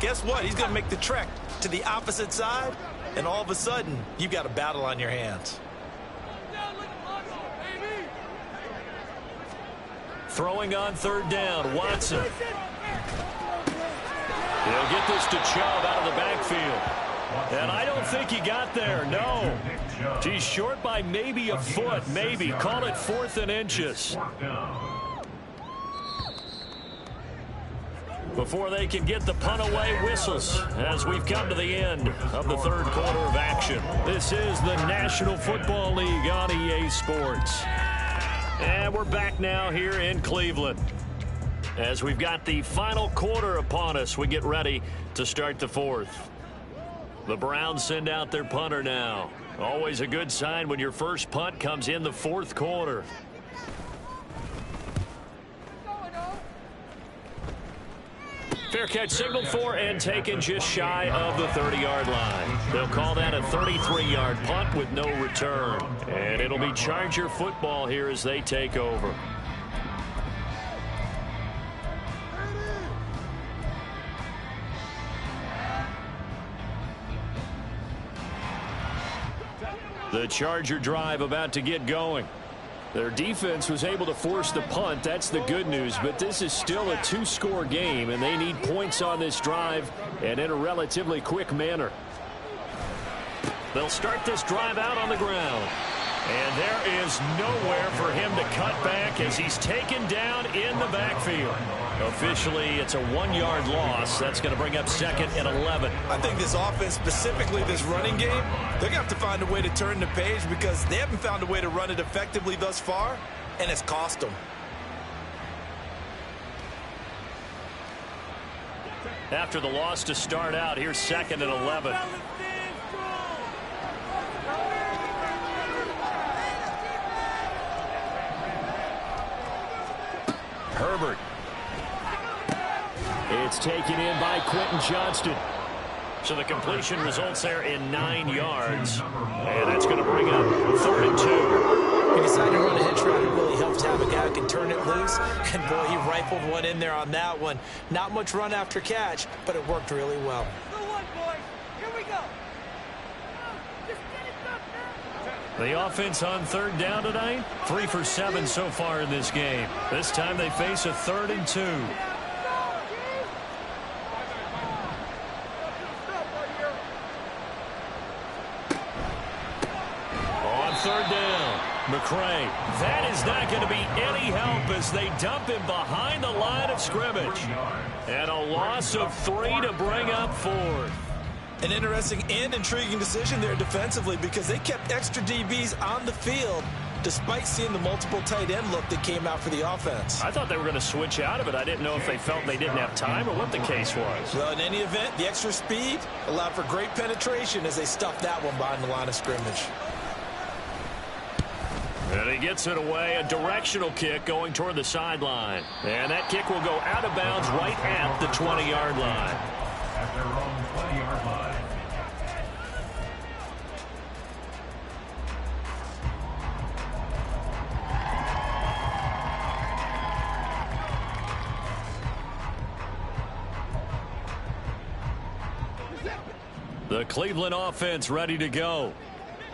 guess what? He's going to make the trek to the opposite side, and all of a sudden, you've got a battle on your hands. Throwing on third down, Watson. He'll get this to Chubb out of the backfield. And I don't think he got there, no. He's short by maybe a foot, maybe. Call it 4th and inches. Before they can get the punt away, whistles as we've come to the end of the third quarter of action. This is the National Football League on EA Sports. And we're back now here in Cleveland. As we've got the final quarter upon us, we get ready to start the fourth. The Browns send out their punter now. Always a good sign when your first punt comes in the fourth quarter. Fair catch signaled for and taken just shy of the 30-yard line. They'll call that a 33-yard punt with no return. And it'll be Charger football here as they take over. The Charger drive about to get going. Their defense was able to force the punt. That's the good news. But this is still a 2-score game, and they need points on this drive and in a relatively quick manner. They'll start this drive out on the ground. And there is nowhere for him to cut back as he's taken down in the backfield. Officially, it's a 1-yard loss. That's going to bring up 2nd and 11. I think this offense, specifically this running game, they're going to have to find a way to turn the page because they haven't found a way to run it effectively thus far, and it's cost them. After the loss to start out, here's 2nd and 11. Herbert. It's taken in by Quentin Johnston. So the completion results there in 9 yards. And that's going to bring up 3rd and 2. He decided to run a hitch route. It really helps to have a guy who can turn it loose. And, boy, he rifled one in there on that one. Not much run after catch, but it worked really well. The offense on 3rd down tonight, 3 for 7 so far in this game. This time they face a 3rd and 2. On 3rd down, McCray. That is not going to be any help as they dump him behind the line of scrimmage. And a loss of 3 to bring up 4th. An interesting and intriguing decision there defensively because they kept extra DBs on the field despite seeing the multiple tight end look that came out for the offense. I thought they were going to switch out of it. I didn't know if they felt they didn't have time or what the case was. Well, in any event, the extra speed allowed for great penetration as they stuffed that one behind the line of scrimmage. And he gets it away, a directional kick going toward the sideline. And that kick will go out of bounds right at the 20-yard line. At their own 20-yard line. The Cleveland offense ready to go.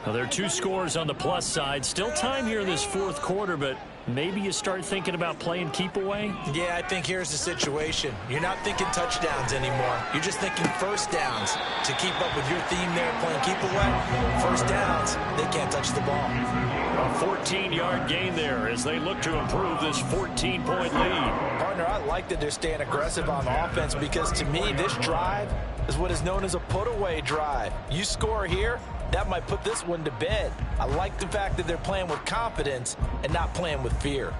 Now, there are 2 scores on the plus side. Still time here in this 4th quarter, but maybe you start thinking about playing keep away? Yeah, I think here's the situation. You're not thinking touchdowns anymore. You're just thinking first downs. To keep up with your theme there, playing keep away, first downs, they can't touch the ball. A 14-yard gain there as they look to improve this 14-point lead. Partner, I like that they're staying aggressive on offense because to me, this drive is what is known as a put-away drive. You score here, that might put this one to bed. I like the fact that they're playing with confidence and not playing with fear.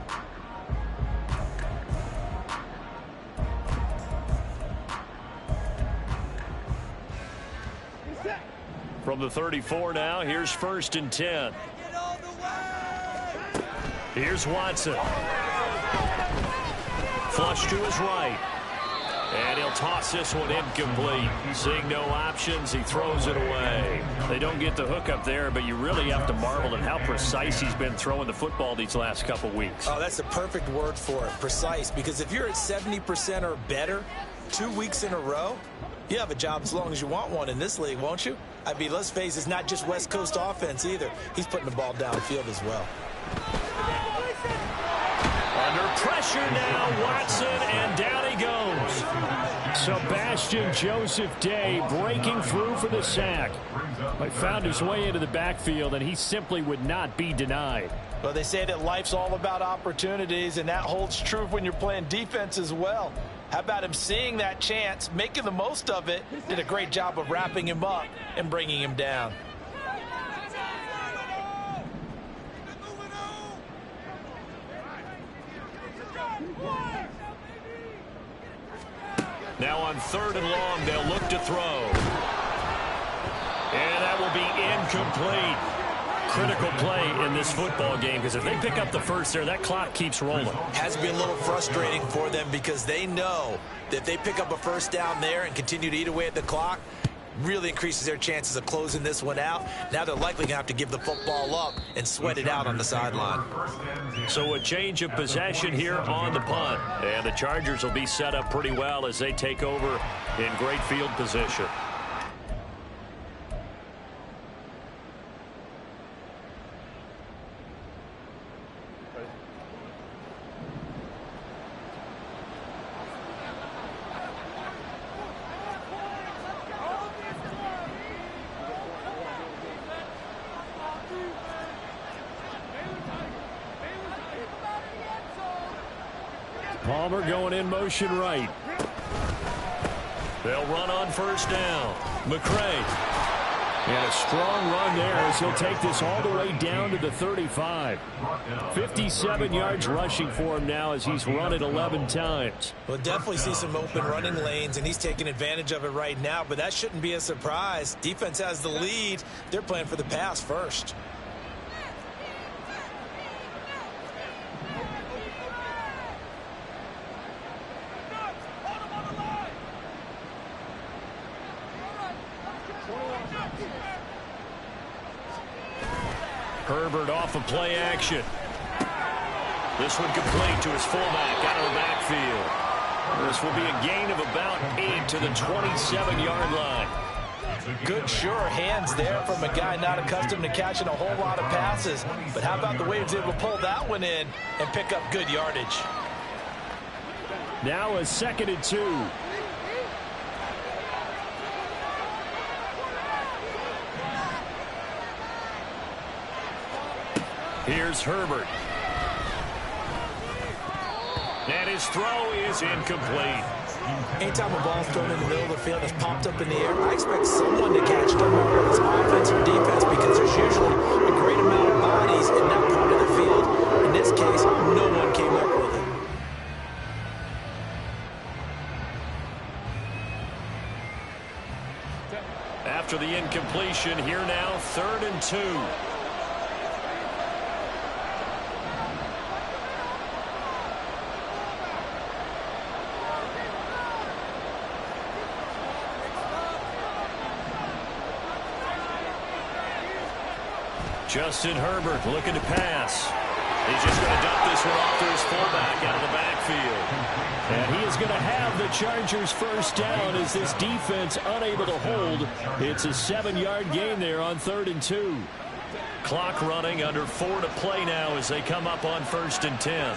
From the 34 now, here's 1st and 10. Here's Watson. Flush to his right. And he'll They'll toss this one incomplete. Seeing no options, he throws it away. They don't get the hook up there, but you really have to marvel at how precise he's been throwing the football these last couple weeks. Oh, that's the perfect word for it, precise, because if you're at 70% or better 2 weeks in a row, you have a job as long as you want one in this league, won't you? I mean, let's face it, it's not just West Coast offense either. He's putting the ball downfield as well. Under pressure now, Watson, and down he goes. Sebastian Joseph Day breaking through for the sack. He found his way into the backfield, and he simply would not be denied. Well, they say that life's all about opportunities, and that holds true when you're playing defense as well. How about him seeing that chance, making the most of it, did a great job of wrapping him up and bringing him down. Now on 3rd and long, they'll look to throw. And that will be incomplete. Critical play in this football game, because if they pick up the first there, that clock keeps rolling. Has to be a little frustrating for them because they know that if they pick up a first down there and continue to eat away at the clock, really increases their chances of closing this one out. Now they're likely going to have to give the football up and sweat it out on the sideline. So a change of possession here on the punt. And the Chargers will be set up pretty well as they take over in great field position. Palmer going in motion right. They'll run on first down. McCray. And a strong run there as he'll take this all the way down to the 35. 57 yards rushing for him now as he's run it 11 times. We'll definitely see some open running lanes, and he's taking advantage of it right now, but that shouldn't be a surprise. Defense has the lead. They're playing for the pass first. Herbert off of play action. This one complete to his fullback out of the backfield. This will be a gain of about 8 to the 27-yard line. Good, sure hands there from a guy not accustomed to catching a whole lot of passes. But how about the way he was able to pull that one in and pick up good yardage? Now a 2nd and 2. Here's Herbert. And his throw is incomplete. Anytime a ball's thrown in the middle of the field that's popped up in the air, I expect someone to catch it, whether it's offense or defense, because there's usually a great amount of bodies in that part of the field. In this case, no one came up with it. After the incompletion, here now, 3rd and 2. Justin Herbert looking to pass. He's just going to dump this one off to his fullback out of the backfield. And he is going to have the Chargers first down as this defense unable to hold. It's a 7-yard gain there on 3rd and 2. Clock running, under 4 to play now as they come up on 1st and 10.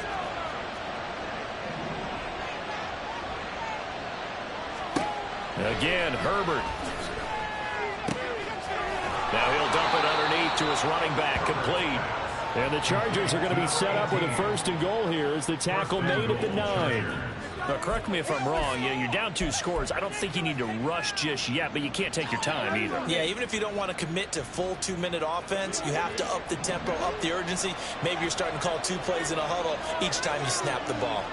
Again, Herbert. Now he'll dump it underneath to his running back, complete. And the Chargers are going to be set up with a 1st and goal here as the tackle made at the 9. Now, correct me if I'm wrong. You're down 2 scores. I don't think you need to rush just yet, but you can't take your time either. Yeah, even if you don't want to commit to full 2-minute offense, you have to up the tempo, up the urgency. Maybe you're starting to call 2 plays in a huddle each time you snap the ball.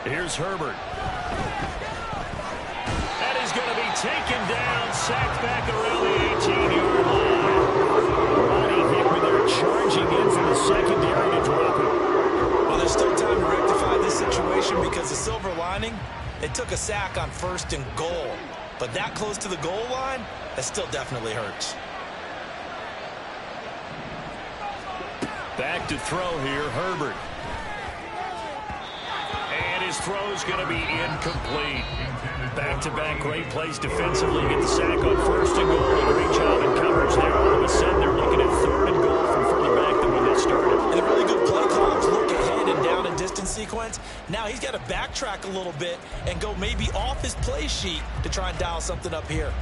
Here's Herbert. That is going to be taken down, sacked back around the 18-yard line. Ronnie Hickman they're charging in from the secondary to drop it. Well, there's still time to rectify this situation because the silver lining, they took a sack on 1st and goal. But that close to the goal line, that still definitely hurts. Back to throw here, Herbert. And his throw's going to be incomplete. Back-to-back great plays defensively. Get the sack on 1st and goal. A great job in coverage there. All of a sudden, they're looking at 3rd and goal from further back than when they started. And a really good play callers look ahead and down and distance sequence. Now he's got to backtrack a little bit and go maybe off his play sheet to try and dial something up here.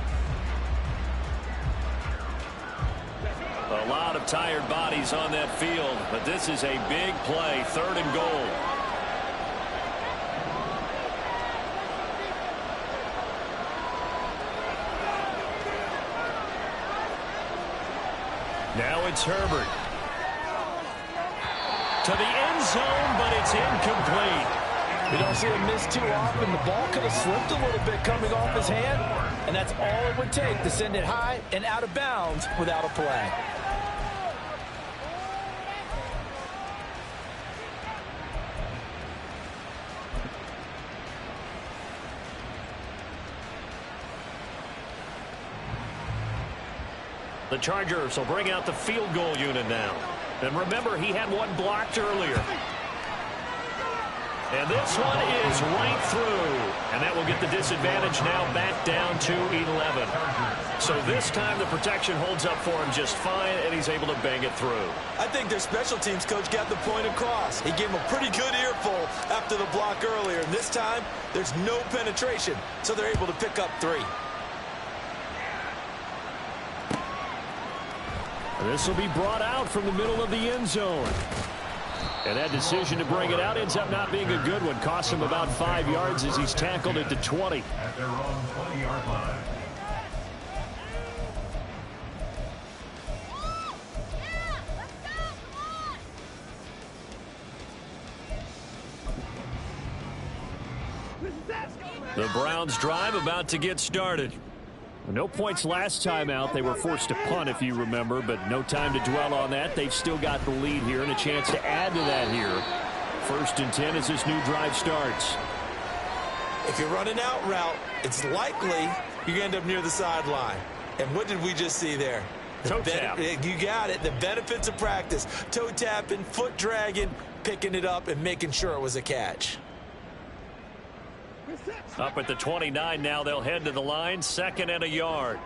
A lot of tired bodies on that field, but this is a big play, 3rd and goal. Now it's Herbert. To the end zone, but it's incomplete. We don't see him miss too often. The ball could have slipped a little bit coming off his hand, and that's all it would take to send it high and out of bounds without a play. The Chargers will bring out the field goal unit now. And remember, he had one blocked earlier. And this one is right through. And that will get the disadvantage now back down to 11. So this time the protection holds up for him just fine, and he's able to bang it through. I think their special teams coach got the point across. He gave him a pretty good earful after the block earlier. And this time, there's no penetration, so they're able to pick up 3. This will be brought out from the middle of the end zone. And that decision to bring it out ends up not being a good one. Costs him about 5 yards as he's tackled at the 20. At their own 20-yard line. The Browns drive about to get started. No points last time out. They were forced to punt, if you remember, but no time to dwell on that. They've still got the lead here and a chance to add to that here. 1st and 10 as this new drive starts. If you're running out route, it's likely you end up near the sideline. And what did we just see there? Toe tap. You got it. The benefits of practice. Toe tapping, foot dragging, picking it up, and making sure it was a catch. Up at the 29 now, they'll head to the line, 2nd and a yard.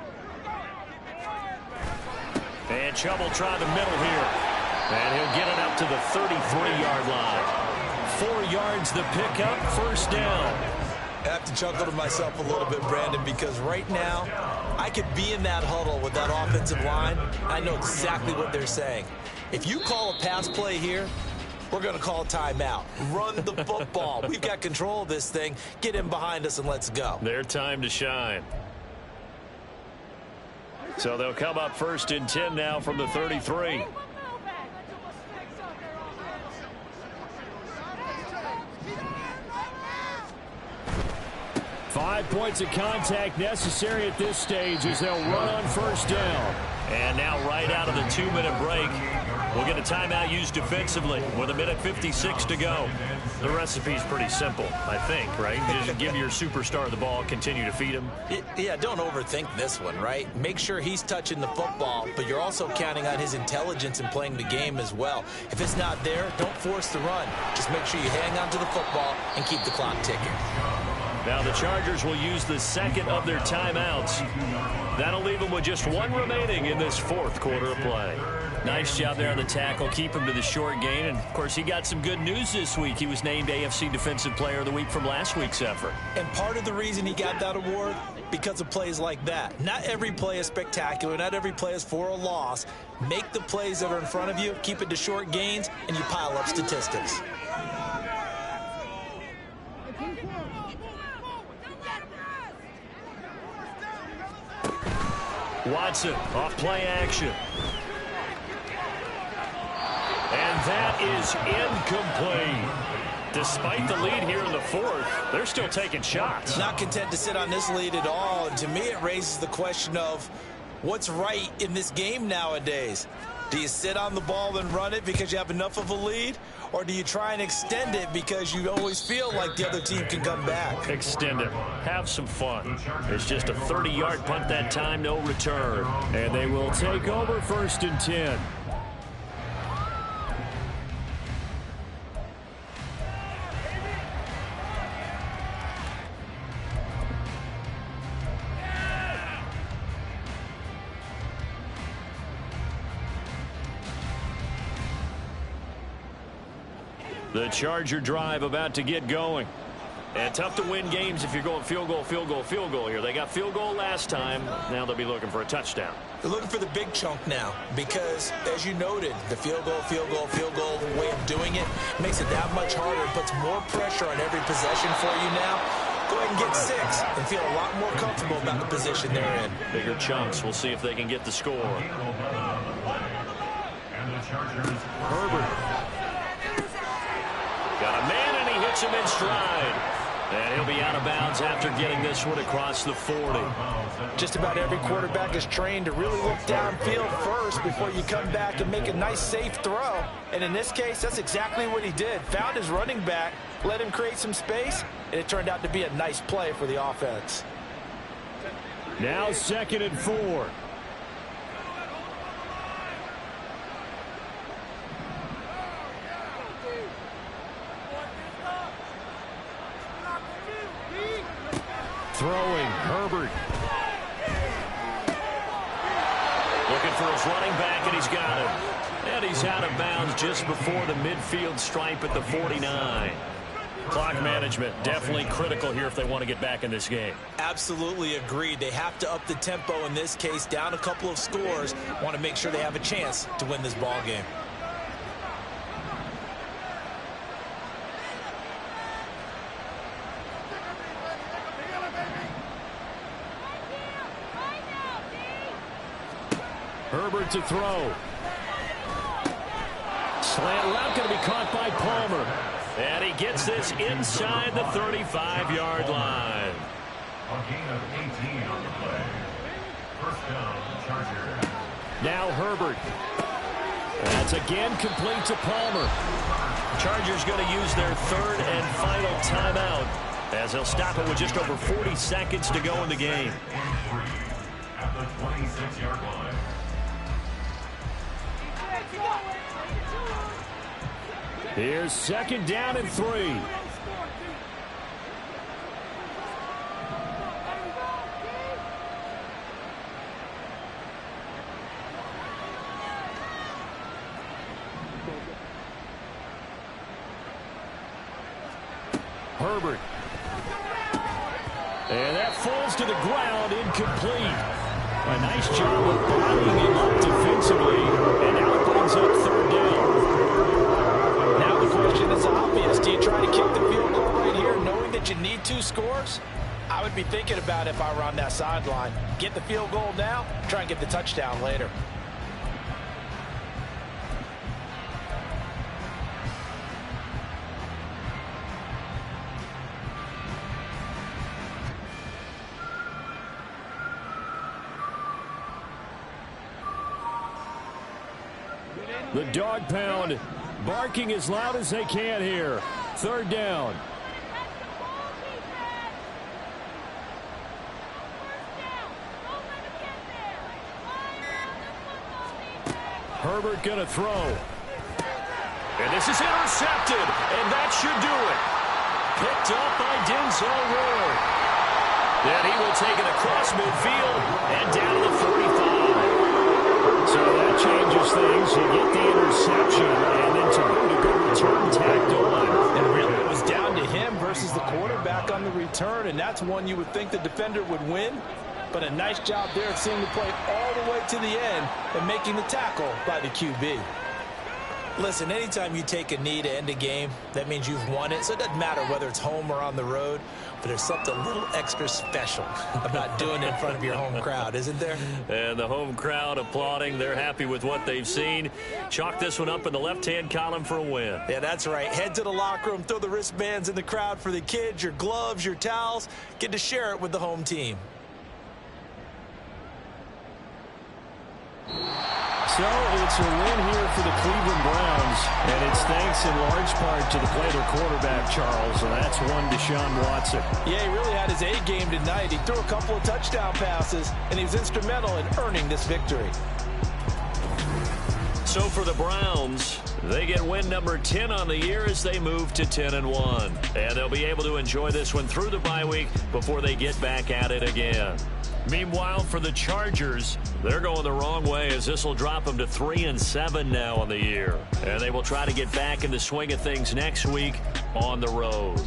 And Chubb will try the middle here. And he'll get it up to the 33-yard line. 4 yards the pickup, 1st down. I have to chuckle to myself a little bit, Brandon, because right now I could be in that huddle with that offensive line. I know exactly what they're saying. If you call a pass play here, we're going to call a timeout. Run the football. We've got control of this thing. Get him behind us and let's go. Their time to shine. So they'll come up 1st and 10 now from the 33. Five points of contact necessary at this stage as they'll run on 1st down. And now right out of the 2-minute break, we'll get a timeout used defensively with 1:56 to go. The recipe's pretty simple, I think, right? Just give your superstar the ball, continue to feed him. Yeah, don't overthink this one, right? Make sure he's touching the football, but you're also counting on his intelligence in playing the game as well. If it's not there, don't force the run. Just make sure you hang on to the football and keep the clock ticking. Now the Chargers will use the 2nd of their timeouts. That'll leave them with just 1 remaining in this 4th quarter of play. Nice job there on the tackle. Keep him to the short gain. And, of course, he got some good news this week. He was named AFC Defensive Player of the Week from last week's effort. And part of the reason he got that award, because of plays like that. Not every play is spectacular. Not every play is for a loss. Make the plays that are in front of you, keep it to short gains, and you pile up statistics. Watson off play action. And that is incomplete. Despite the lead here in the 4th, they're still taking shots. Not content to sit on this lead at all. And to me, it raises the question of what's right in this game nowadays. Do you sit on the ball and run it because you have enough of a lead? Or do you try and extend it because you always feel like the other team can come back? Extend it. Have some fun. It's just a 30-yard punt that time, no return. And they will take over 1st and 10. The Charger drive about to get going. And tough to win games if you're going field goal, field goal, field goal here. They got field goal last time. Now they'll be looking for a touchdown. They're looking for the big chunk now because, as you noted, the field goal way of doing it makes it that much harder. It puts more pressure on every possession for you now. Go ahead and get 6 and feel a lot more comfortable about the position they're in. Bigger chunks. We'll see if they can get the score. Herbert. Got a man, and he hits him in stride. And he'll be out of bounds after getting this one across the 40. Just about every quarterback is trained to really look downfield first before you come back and make a nice, safe throw. And in this case, that's exactly what he did. Found his running back, let him create some space, and it turned out to be a nice play for the offense. Now 2nd and 4. Throwing, Herbert. Looking for his running back, and he's got him. And he's out of bounds just before the midfield stripe at the 49. Clock management, definitely critical here if they want to get back in this game. Absolutely agreed. They have to up the tempo in this case, down a couple of scores. Want to make sure they have a chance to win this ball game. Herbert to throw. Slant route going to be caught by Palmer. And he gets this inside the 35-yard line. A gain of 18 on the play. First down, Charger. Now Herbert. That's again complete to Palmer. Chargers going to use their 3rd and final timeout as they'll stop it with just over 40 seconds to go in the game. At the 26-yard line. Here's 2nd down and 3. Herbert. And that falls to the ground, incomplete. A nice job of bottling him up defensively, and now it brings up 3rd down. Now the question is obvious. Do you try to kick the field goal right here knowing that you need 2 scores? I would be thinking about it if I were on that sideline. Get the field goal now, try and get the touchdown later. The dog pound barking as loud as they can here. 3rd down. Herbert going to throw. And this is intercepted, and that should do it. Picked up by Denzel Ward. And he will take it across midfield and down to the 45. So that changes things. You get the interception, and then to good return tacked on. And really it was down to him versus the quarterback on the return, and that's one you would think the defender would win. But a nice job there of seeing the play all the way to the end and making the tackle by the QB. Listen, anytime you take a knee to end a game, that means you've won it. So it doesn't matter whether it's home or on the road, but there's something a little extra special about doing it in front of your home crowd, isn't there? And the home crowd applauding. They're happy with what they've seen. Chalk this one up in the left-hand column for a win. Yeah, that's right. Head to the locker room, throw the wristbands in the crowd for the kids, your gloves, your towels. Get to share it with the home team. So it's a win here for the Cleveland Browns, and it's thanks in large part to the play of their quarterback, Charles, and that's one Deshaun Watson. Yeah, he really had his A game tonight. He threw a couple of touchdown passes, and he was instrumental in earning this victory. So for the Browns, they get win number 10 on the year as they move to 10-1. And they'll be able to enjoy this one through the bye week before they get back at it again. Meanwhile, for the Chargers, they're going the wrong way as this will drop them to 3-7 now on the year. And they will try to get back in the swing of things next week on the road.